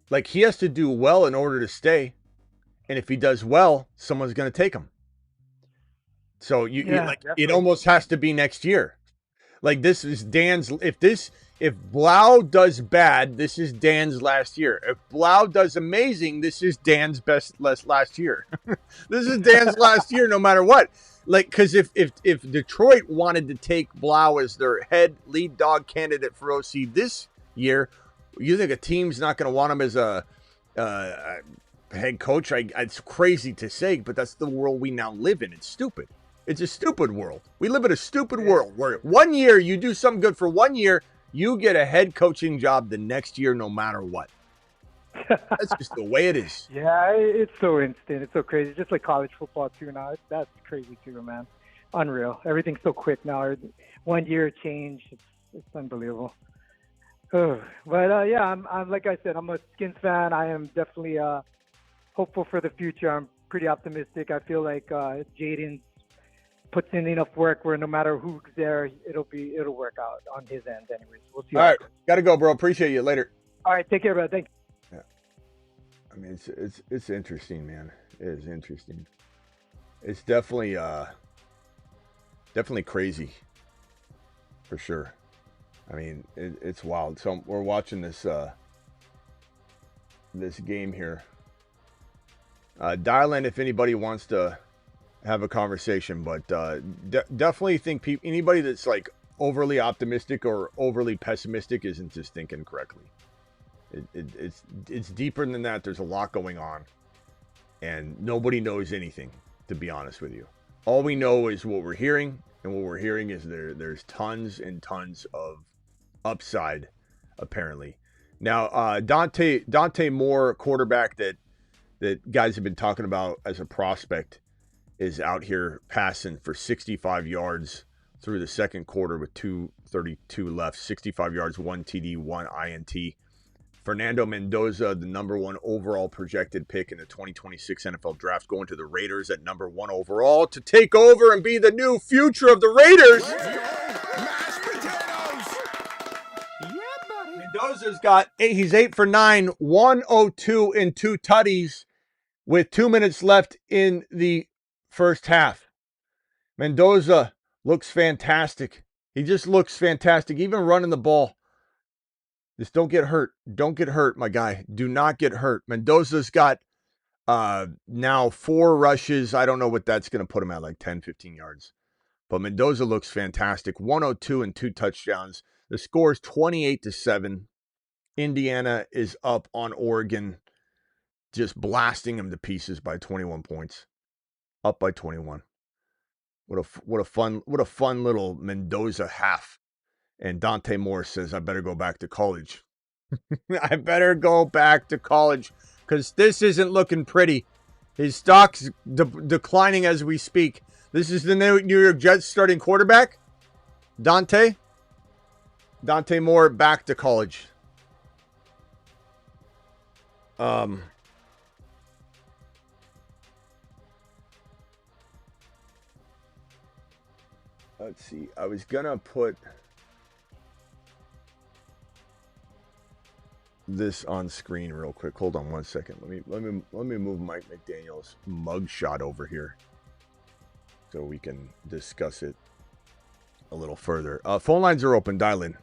like he has to do well in order to stay, and if he does well, someone's going to take him. So it almost has to be next year. Like this is Dan's. If Blough does bad, this is Dan's last year. If Blough does amazing, this is Dan's last year. This is Dan's last year, no matter what. Like, because if Detroit wanted to take Blough as their head lead dog candidate for OC this year, you think a team's not going to want him as a head coach? It's crazy to say, but that's the world we now live in. It's stupid. It's a stupid world. We live in a stupid world where 1 year you do something good for 1 year, you get a head coaching job the next year, no matter what. That's just the way it is. Yeah, it's so instant. It's so crazy. Just like college football too now. That's crazy too, man. Unreal. Everything's so quick now. 1 year change. It's unbelievable. But I'm like I said, I'm a Skins fan. I am definitely hopeful for the future. I'm pretty optimistic. I feel like Jayden puts in enough work where no matter who's there, it'll work out on his end. Anyways, we'll see. All right, gotta go, bro. Appreciate you. Later. All right, take care, bro. Thank you. Yeah, I mean it's interesting, man. It is interesting. It's definitely crazy, for sure. I mean, it's wild. So we're watching this this game here. Dial in if anybody wants to have a conversation, but definitely think anybody that's like overly optimistic or overly pessimistic isn't just thinking correctly. It's deeper than that. There's a lot going on, and nobody knows anything, to be honest with you. All we know is what we're hearing, and what we're hearing is there's tons and tons of upside, apparently. Now, Dante Moore, quarterback that guys have been talking about as a prospect, is out here passing for 65 yards through the second quarter with 2:32 left. 65 yards, 1 TD, 1 INT. Fernando Mendoza, the number one overall projected pick in the 2026 NFL Draft, going to the Raiders at number 1 overall to take over and be the new future of the Raiders. Mashed potatoes. Yeah, buddy. Mendoza's he's 8 for 9, 102 and 2 tutties with 2 minutes left in the first half. Mendoza looks fantastic. He just looks fantastic. Even running the ball. Just don't get hurt. Don't get hurt, my guy. Do not get hurt. Mendoza's got now 4 rushes. I don't know what that's going to put him at, like 10, 15 yards. But Mendoza looks fantastic. 102 and 2 touchdowns. The score is 28-7. Indiana is up on Oregon, just blasting them to pieces by 21 points. Up by 21. What a fun little Mendoza half. And Dante Moore says, I better go back to college. I better go back to college because this isn't looking pretty. His stock's declining as we speak. This is the New York Jets starting quarterback. Dante Moore back to college. Let's see. I was gonna put this on screen real quick. Hold on one second. Let me move Mike McDaniel's mugshot over here so we can discuss it a little further. Phone lines are open. Dial in.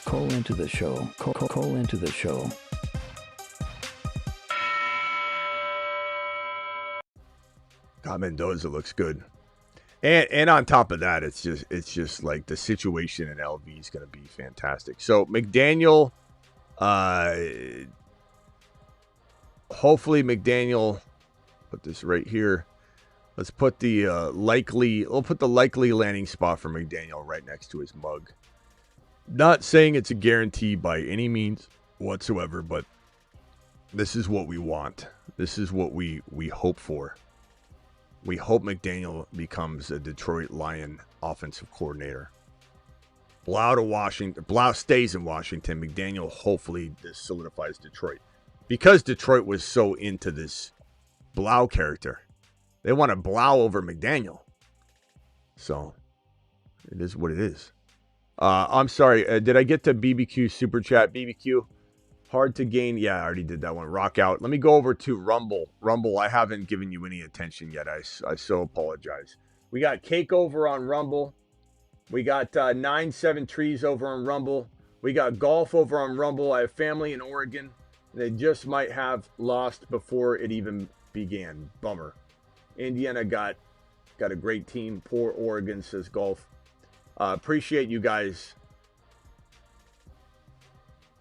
Call into the show. Call into the show. God, Mendoza looks good. And on top of that, it's just like the situation in LV is going to be fantastic. So McDaniel, hopefully McDaniel, put this right here. Let's put we'll put the likely landing spot for McDaniel right next to his mug. Not saying it's a guarantee by any means whatsoever, but this is what we want. This is what we hope for. We hope McDaniel becomes a Detroit Lion offensive coordinator. Blough to Washington. Blough stays in Washington. McDaniel hopefully this solidifies Detroit. Because Detroit was so into this Blough character. They want to Blough over McDaniel. So, it is what it is. I'm sorry. Did I get to BBQ Super Chat? BBQ, hard to gain. Yeah, I already did that one. Rock out. Let me go over to Rumble. Rumble, I haven't given you any attention yet. I so apologize. We got Cake over on Rumble. We got 9-7 Trees over on Rumble. We got Golf over on Rumble. I have family in Oregon. They just might have lost before it even began. Bummer. Indiana got a great team. Poor Oregon, says Golf. Appreciate you guys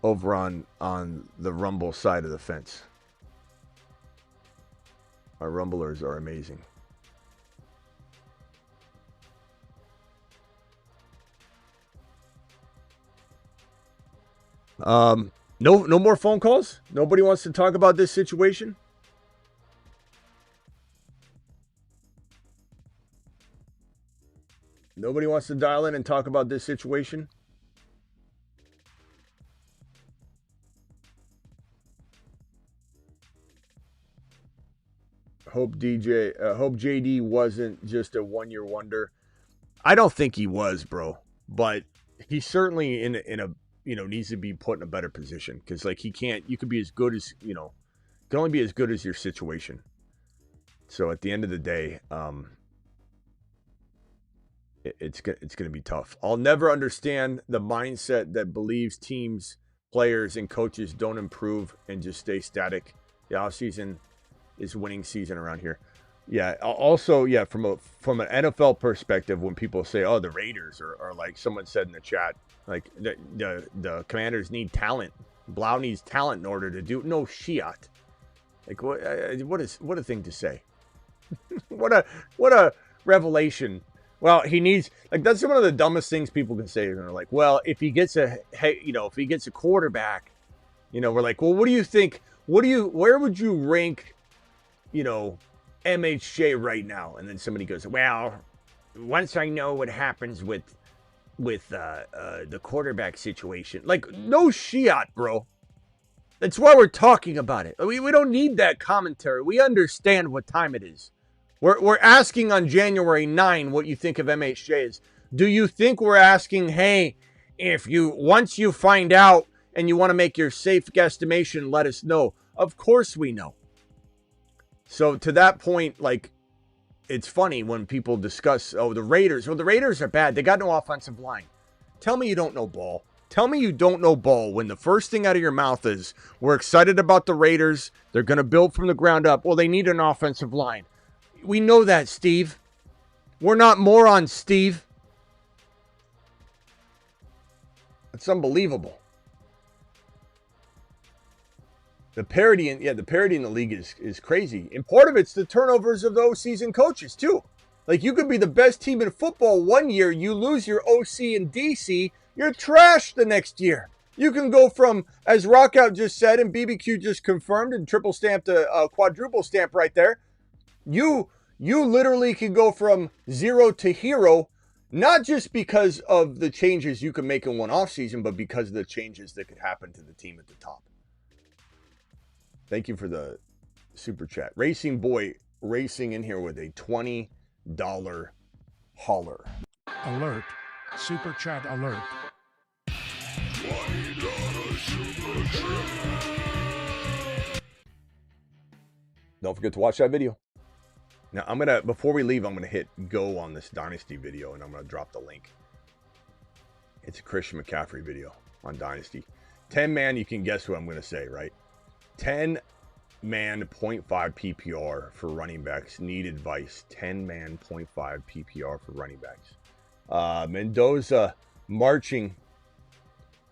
over on the Rumble side of the fence. Our Rumblers are amazing. No more phone calls? Nobody wants to talk about this situation? Nobody wants to dial in and talk about this situation? Hope JD wasn't just a one-year wonder. I don't think he was, bro. But he's certainly in a needs to be put in a better position because like you could be as good as can only be as good as your situation. So at the end of the day, it's going to be tough. I'll never understand the mindset that believes teams, players, and coaches don't improve and just stay static. The offseason is winning season around here. Yeah. Also, yeah, from an NFL perspective, when people say, "Oh, the Raiders," or like someone said in the chat, like the Commanders need talent. Blough needs talent in order to do no shit. Like what a thing to say. what a revelation. Well, he needs that's one of the dumbest things people can say. They're like, well, if he gets a quarterback, we're like, well, what do you think? Where would you rank, MHJ right now? And then somebody goes, well, once I know what happens with the quarterback situation, like no shit, bro. That's why we're talking about it. We don't need that commentary. We understand what time it is. We're asking on January 9 what you think of MHJ is. Do you think we're asking, hey, once you find out and you want to make your safe guesstimation, let us know? Of course we know. So to that point, it's funny when people discuss, oh, the Raiders. Well, the Raiders are bad. They got no offensive line. Tell me you don't know ball. Tell me you don't know ball when the first thing out of your mouth is, we're excited about the Raiders. They're going to build from the ground up. Well, they need an offensive line. We know that, Steve. We're not morons, Steve. It's unbelievable. The parity in the league is crazy. And part of it's the turnovers of those seasoned coaches, too. Like, you could be the best team in football one year, you lose your OC and DC, you're trash the next year. You can go from, as Rockout just said, and BBQ just confirmed and triple stamped a quadruple stamp right there, you literally can go from 0 to hero, not just because of the changes you can make in one offseason, but because of the changes that could happen to the team at the top. Thank you for the super chat. Racing Boy racing in here with a $20 holler. Alert. Super chat alert. Don't forget to watch that video. Now, before we leave, I'm going to hit go on this Dynasty video, and I'm going to drop the link. It's a Christian McCaffrey video on Dynasty. 10-man, you can guess who I'm going to say, right? 10-man 0.5 PPR for running backs. Need advice. 10-man 0.5 PPR for running backs. Mendoza marching.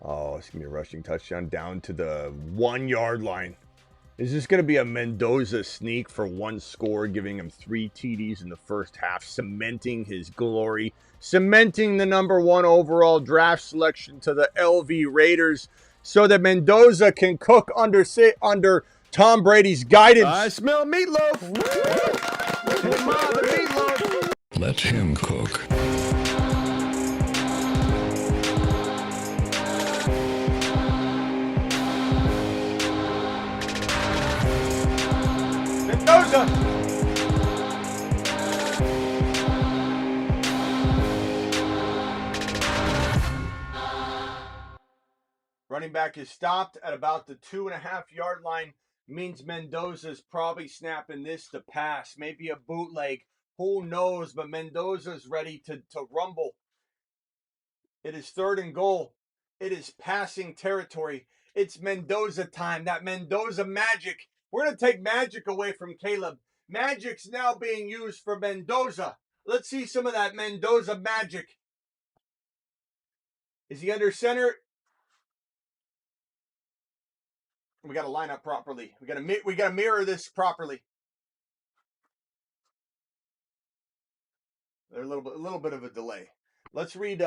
Oh, it's going to be a rushing touchdown down to the 1 yard line. Is this going to be a Mendoza sneak for one score, giving him 3 TDs in the first half, cementing his glory, cementing the #1 overall draft selection to the LV Raiders so that Mendoza can cook under Tom Brady's guidance? I smell meatloaf. Hey, Ma, the meatloaf. Let him cook. Mendoza! Running back is stopped at about the 2.5 yard line. Means Mendoza's probably snapping this to pass. Maybe a bootleg. Who knows? But Mendoza's ready to rumble. It is 3rd and goal. It is passing territory. It's Mendoza time. That Mendoza magic. We're going to take magic away from Caleb. Magic's now being used for Mendoza. Let's see some of that Mendoza magic. Is he under center? We got to line up properly. We got to mirror this properly. There's a little bit of a delay. Let's read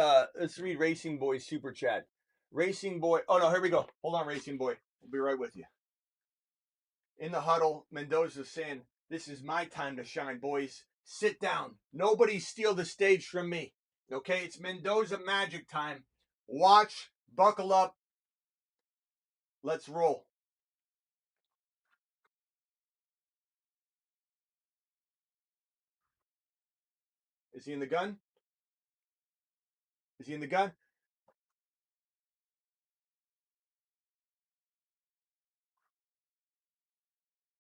Racing Boy's super chat. Racing Boy. Oh no, here we go. Hold on, Racing Boy. We'll be right with you. In the huddle, Mendoza's saying, "This is my time to shine, boys. Sit down. Nobody steal the stage from me." Okay, it's Mendoza magic time. Watch, buckle up. Let's roll. Is he in the gun? Is he in the gun?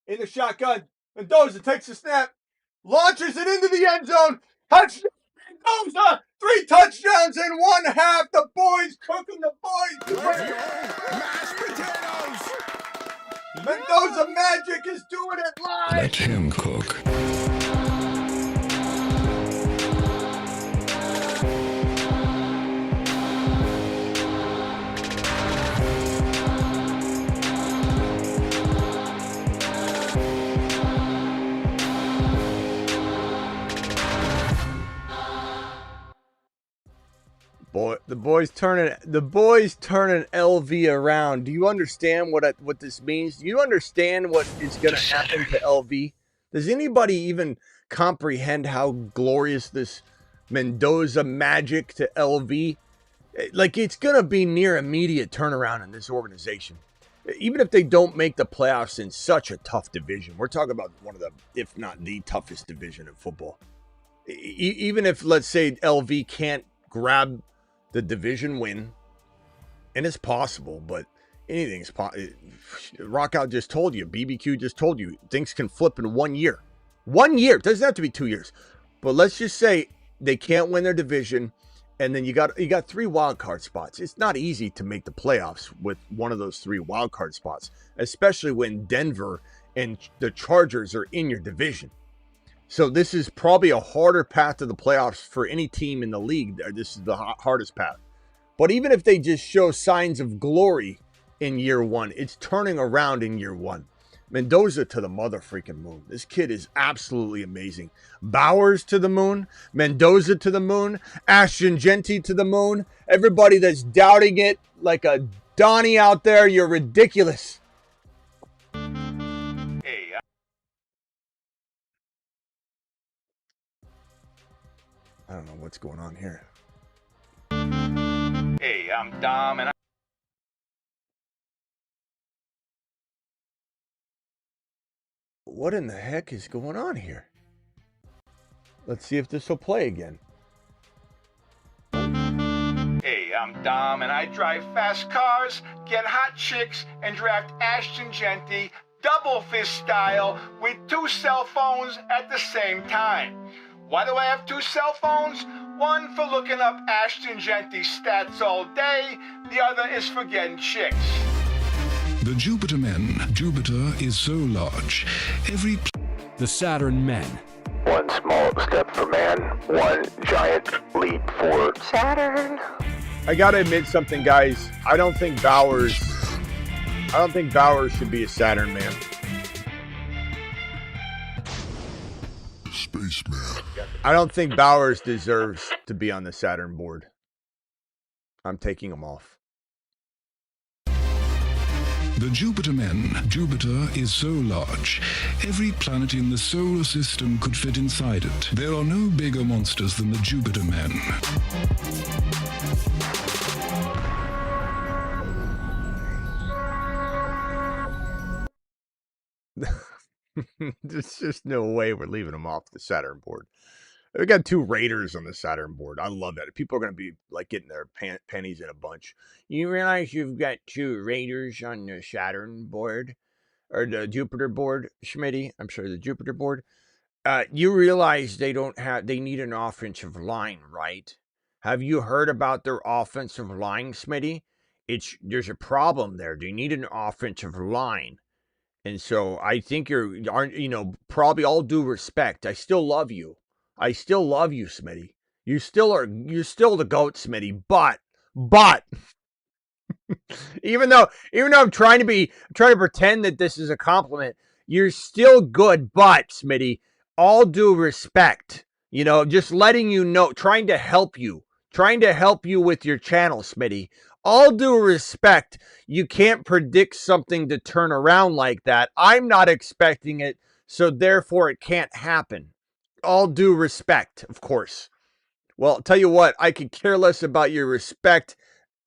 In the shotgun. Mendoza takes a snap. Launches it into the end zone. Touchdown, Mendoza! 3 touchdowns in 1 half. The boys cooking, the boys. Mashed potatoes. Mendoza magic is doing it live. Let him cook. The boys turning LV around. Do you understand what this means? Do you understand what is going to happen to LV? Does anybody even comprehend how glorious this Mendoza magic to LV? Like, it's going to be near immediate turnaround in this organization. Even if they don't make the playoffs in such a tough division, we're talking about one of the, if not the toughest division in football. Even if, let's say, LV can't grab the division win, and it's possible, but anything's possible. Rockout just told you, BBQ just told you, things can flip in 1 year. 1 year. It doesn't have to be 2 years. But let's just say they can't win their division, and then you got 3 wild card spots. It's not easy to make the playoffs with one of those 3 wild card spots, especially when Denver and the Chargers are in your division. So this is probably a harder path to the playoffs for any team in the league. This is the hardest path. But even if they just show signs of glory in year 1, it's turning around in year 1. Mendoza to the mother freaking moon. This kid is absolutely amazing. Bowers to the moon. Mendoza to the moon. Ashton Genty to the moon. Everybody that's doubting it like a Donnie out there, you're ridiculous. Hey, I don't know what's going on here. Hey, I'm Dom and what in the heck is going on here? Let's see if this will play again. Hey, I'm Dom and I drive fast cars, get hot chicks, and draft Ashton Genty double fist style with 2 cell phones at the same time. Why do I have 2 cell phones? One for looking up Ashton Genty stats all day, the other is for getting chicks. The Jupiter men. Jupiter is so large. The Saturn men. One small step for man, one giant leap for Saturn. I gotta admit something, guys. I don't think Bowers should be a Saturn man. Spaceman. I don't think Bowers deserves to be on the Saturn board. I'm taking him off. The Jupiter men. Jupiter is so large. Every planet in the solar system could fit inside it. There are no bigger monsters than the Jupiter men. There's just no way we're leaving him off the Saturn board. We got 2 Raiders on the Saturn board. I love that. People are going to be like getting their pennies in a bunch. You realize you've got 2 Raiders on the Saturn board? Or the Jupiter board, Smitty? I'm sorry, the Jupiter board. You realize they need an offensive line, right? Have you heard about their offensive line, Smitty? There's a problem there. They need an offensive line. And so I think probably all due respect, I still love you. I still love you, Smitty. You're still the GOAT, Smitty, but even though I'm trying to pretend that this is a compliment, you're still good, but Smitty, all due respect, just letting you know, trying to help you with your channel, Smitty. All due respect, you can't predict something to turn around like that. I'm not expecting it, so therefore it can't happen. All due respect, of course. Well, I'll tell you what, I could care less about your respect.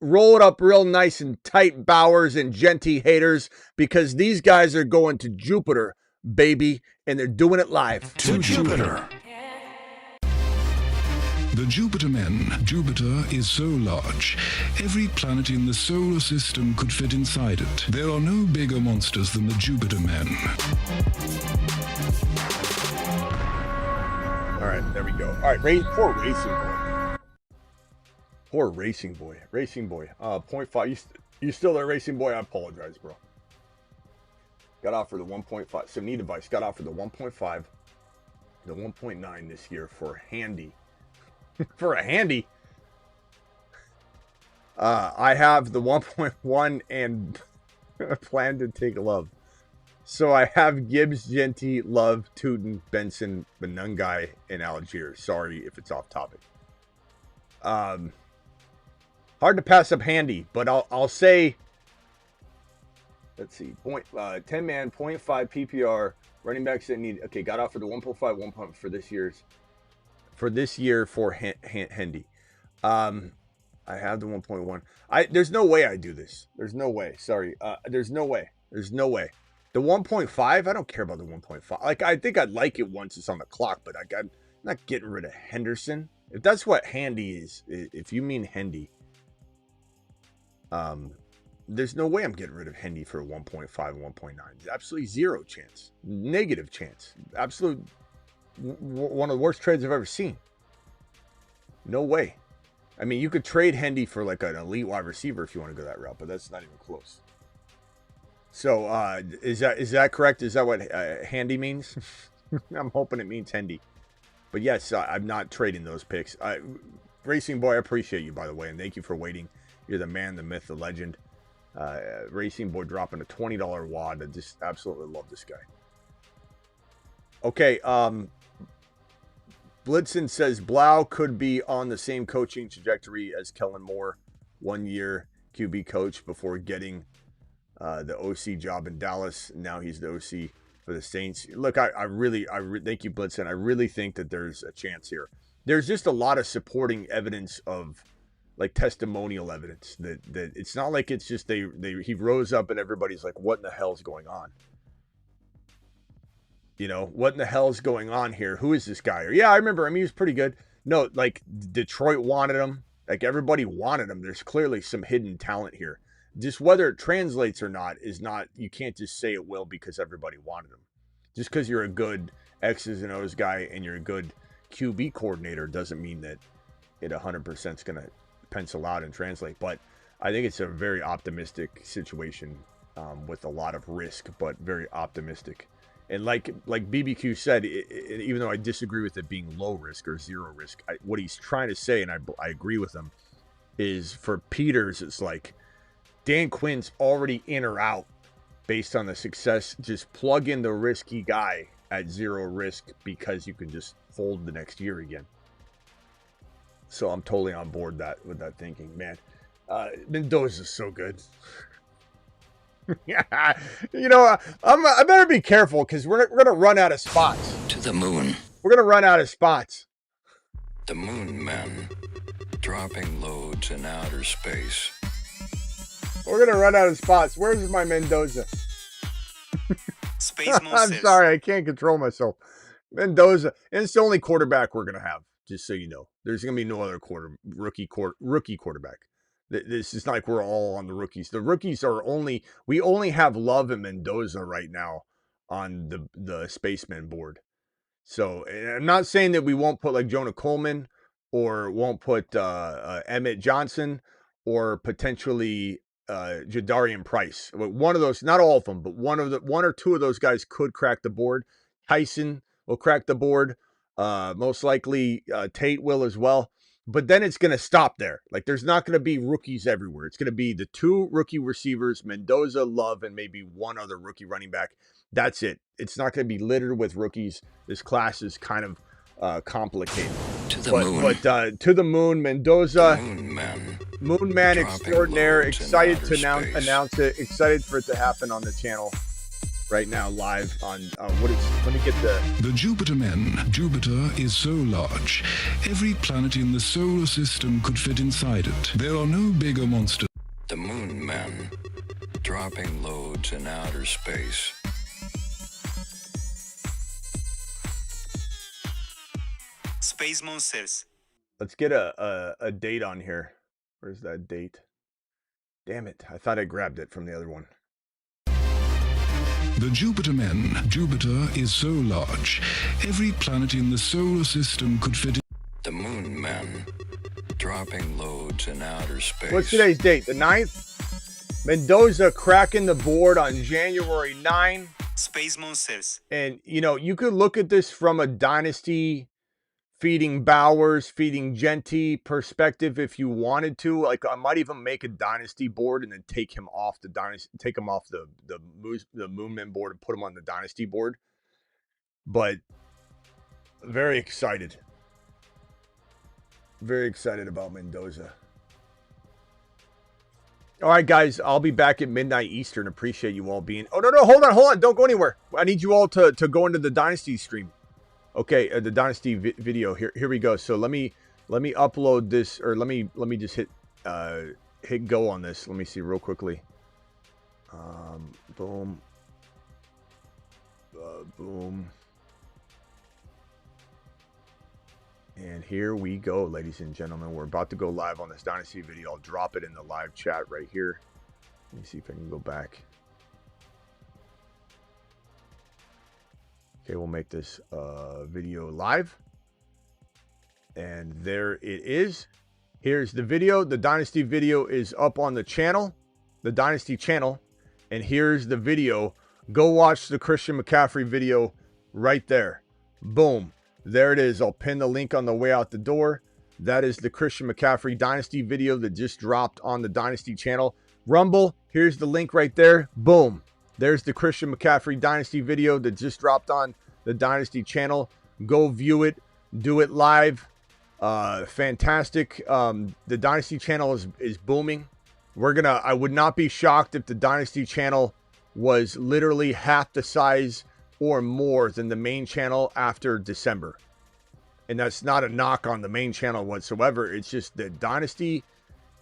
Roll it up real nice and tight, Bowers and Genty haters, because these guys are going to Jupiter, baby, and they're doing it live. To Jupiter. The Jupiter men. Jupiter is so large. Every planet in the solar system could fit inside it. There are no bigger monsters than the Jupiter men. All right, there we go. All right, poor Racing Boy. Poor Racing Boy. Racing Boy. 0.5. You still there, Racing Boy? I apologize, bro. Got offered the 1.5. Sony device got offered the 1.5, the 1.9 this year for handy. For a handy. I have the 1.1 and plan to take Love. So I have Gibbs, Genty, Love, Tootin, Benson, Benungai, and Algier. Sorry if it's off topic. Hard to pass up handy, but I'll say, let's see, 10 man, 0.5 PPR, running backs that need, okay, got offered the 1.5, 1 for this year for Hendy. I have the 1.1. There's no way I do this. There's no way. Sorry. There's no way. The 1.5, I don't care about the 1.5. Like, I think I'd like it once it's on the clock, but I'm not getting rid of Henderson. If that's what handy is, if you mean Hendy, there's no way I'm getting rid of Hendy for 1.5, 1.9. Absolutely zero chance. Negative chance. Absolute one of the worst trades I've ever seen. No way. I mean, you could trade Hendy for like an elite wide receiver if you want to go that route, but that's not even close. So is that correct? Is that what Handy means? I'm hoping it means Hendy. But yes, I'm not trading those picks. Racing Boy, I appreciate you, by the way, and thank you for waiting. You're the man, the myth, the legend. Racing Boy dropping a $20 wad. I just absolutely love this guy. Okay, Blitzen says Blough could be on the same coaching trajectory as Kellen Moore, 1 year QB coach before getting the OC job in Dallas. Now he's the OC for the Saints. Look, I really thank you, Blitzen. I really think that there's a chance here. There's just a lot of supporting evidence of like testimonial evidence that it's not like it's just he rose up and everybody's like, what in the hell's going on? You know, what in the hell is going on here? Who is this guy? Or, yeah, I remember him. He was pretty good. No, like Detroit wanted him. Like everybody wanted him. There's clearly some hidden talent here. Just whether it translates or not is not, you can't just say it will because everybody wanted him. Just because you're a good X's and O's guy and you're a good QB coordinator doesn't mean that it 100% is going to pencil out and translate. But I think it's a very optimistic situation with a lot of risk, but very optimistic. And like BBQ said, even though I disagree with it being low risk or zero risk, what he's trying to say, and I agree with him, is for Peters, it's like Dan Quinn's already in or out based on the success. Just plug in the risky guy at zero risk because you can just fold the next year again. So I'm totally on board with that thinking, man. Mendoza's so good. Yeah, you know, I better be careful because we're gonna run out of spots. To the moon. We're gonna run out of spots. The moon men dropping loads in outer space. We're gonna run out of spots. Where's my Mendoza? Space I'm sorry, I can't control myself. Mendoza, and it's the only quarterback we're gonna have. Just so you know, there's gonna be no other rookie quarterback. This is not like we're all on the rookies. The rookies are we only have Love and Mendoza right now on the Spaceman board. So I'm not saying that we won't put like Jonah Coleman or won't put Emmett Johnson or potentially Jadarian Price. One of those, not all of them, but one or two of those guys could crack the board. Tyson will crack the board. Most likely Tate will as well. But then it's going to stop there. Like, there's not going to be rookies everywhere. It's going to be the two rookie receivers, Mendoza, Love, and maybe one other rookie running back. That's it. It's not going to be littered with rookies. This class is kind of complicated. To the moon. But to the moon, Mendoza, Moon Man extraordinaire. Excited to announce it. Excited for it to happen on the channel right now, live on let me get The Jupiter men. Jupiter is so large, every planet in the solar system could fit inside it. There are no bigger monsters. The moon men dropping loads in outer space. Space monsters. Let's get a date on here. Where's that date? Damn it. I thought I grabbed it from the other one. The Jupiter men. Jupiter is so large, every planet in the solar system could fit in. The moon men dropping loads in outer space. What's today's date? The 9th? Mendoza cracking the board on January 9. Space monsters. And, you know, you could look at this from a Dynasty feeding Bowers, feeding Genty perspective if you wanted to. Like, I might even make a Dynasty board and then take him off the Dynasty, take him off the Moonman board and put him on the Dynasty board. But very excited. Very excited about Mendoza. All right, guys, I'll be back at midnight Eastern. Appreciate you all being... Oh, no, hold on. Don't go anywhere. I need you all to go into the Dynasty stream. Okay, the Dynasty video. Here we go. So let me upload this, or let me just hit go on this. Let me see real quickly. Boom. Boom. And here we go, ladies and gentlemen. We're about to go live on this Dynasty video. I'll drop it in the live chat right here. Let me see if I can go back. Okay, we'll make this video live. And there it is. Here's the video. The Dynasty video is up on the channel, the Dynasty channel. And here's the video. Go watch the Christian McCaffrey video right there. Boom. There it is. I'll pin the link on the way out the door. That is the Christian McCaffrey Dynasty video that just dropped on the Dynasty channel. Rumble, here's the link right there. Boom. There's the Christian McCaffrey Dynasty video that just dropped on the Dynasty channel. Go view it. Do it live. Fantastic. The Dynasty channel is booming. I would not be shocked if the Dynasty channel was literally half the size or more than the main channel after December. And that's not a knock on the main channel whatsoever. It's just that Dynasty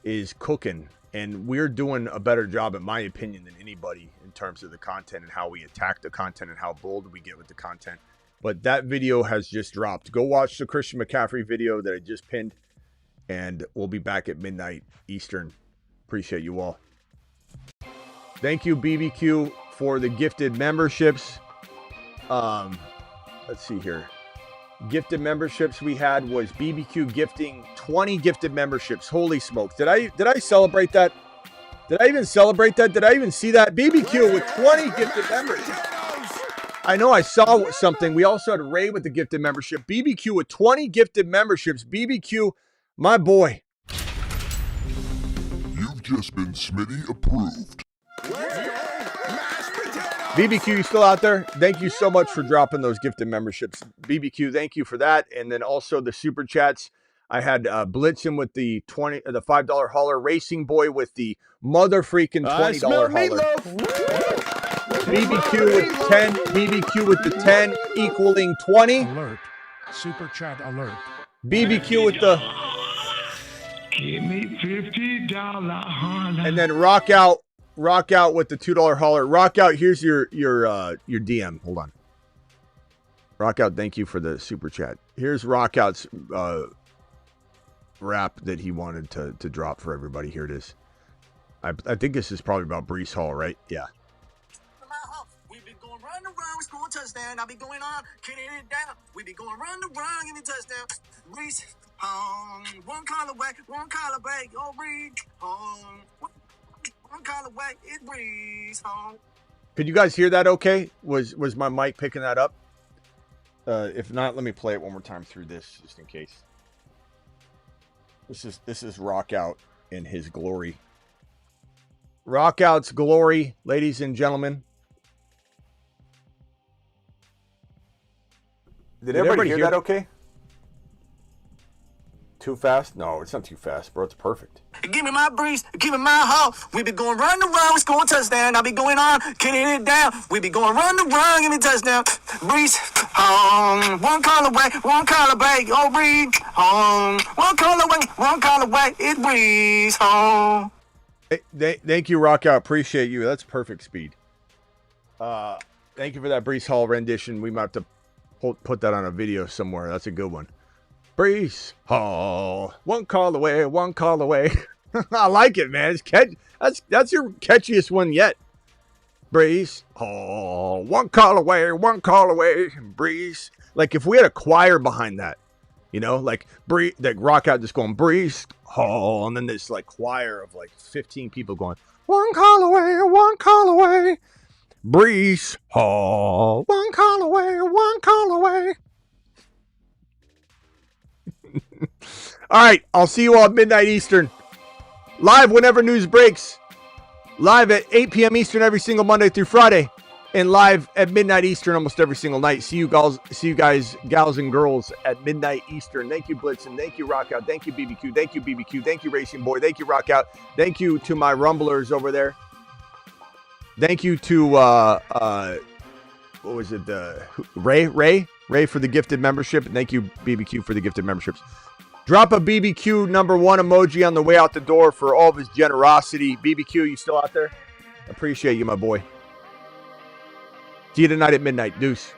is cooking. And we're doing a better job, in my opinion, than anybody in terms of the content and how we attack the content and how bold we get with the content. But that video has just dropped. Go watch the Christian McCaffrey video that I just pinned. And we'll be back at midnight Eastern. Appreciate you all. Thank you, BBQ, for the gifted memberships. Let's see here. Gifted memberships we had was BBQ gifting 20 gifted memberships. Holy smokes. Did I celebrate that? Did I even celebrate that? Did I even see that? BBQ with 20 gifted members. I know I saw something. We also had Ray with the gifted membership. BBQ with 20 gifted memberships. BBQ, my boy. You've just been Smitty approved. BBQ, you still out there? Thank you so much for dropping those gifted memberships. BBQ, thank you for that. And then also the super chats. I had Blitzen with the $5 hauler, Racing Boy with the mother freaking $20 hauler. BBQ with 10, BBQ with the 10 equaling 20. Alert. Super chat alert. BBQ with the give me $50 hauler. And then rock out with the $2 hauler. Rock out, here's your DM. Hold on. Rock out, thank you for the super chat. Here's Rock out's rap that he wanted to drop for everybody. Here it is. I think this is probably about Breece Hall, right? Yeah. We be going run the run, we score a touchdown. I be going on, kicking it down. We be going run the run, give me touchdown. Breece, one call away, oh Breece, one call away, it Breece, Could you guys hear that okay? Was my mic picking that up? If not, let me play it one more time through this, just in case. This is Rock Out in his glory. Rock Out's glory, ladies and gentlemen. Did everybody hear that okay? Too fast? No, it's not too fast, bro. It's perfect. Give me my Breece, give me my haul. We be going run the run, we score a touchdown. I be going on, kicking it down. We be going run the run, give me touchdown. Breece, one call away, oh Breece, one call away, it Breece, Thank you, Rock Out. Appreciate you. That's perfect speed. Thank you for that Breece Hall rendition. We might have to put that on a video somewhere. That's a good one. Breece Hall, one call away. I like it, man. That's your catchiest one yet. Breece Hall, one call away. Breece. Like if we had a choir behind that, you know, like Rock Out just going Breece Hall, and then this like choir of like 15 people going one call away. Breece Hall, one call away. All right, I'll see you all at midnight Eastern. Live whenever news breaks. Live at 8 p.m. Eastern every single Monday through Friday. And live at midnight Eastern almost every single night. See you guys, gals and girls at midnight Eastern. Thank you, Blitzen. Thank you, Rock Out. Thank you, BBQ. Thank you, BBQ. Thank you, Racing Boy. Thank you, Rock Out. Thank you to my Rumblers over there. Thank you to, what was it? Ray for the gifted membership. And thank you, BBQ, for the gifted memberships. Drop a BBQ #1 emoji on the way out the door for all of his generosity. BBQ, you still out there? Appreciate you, my boy. See you tonight at midnight. Deuce.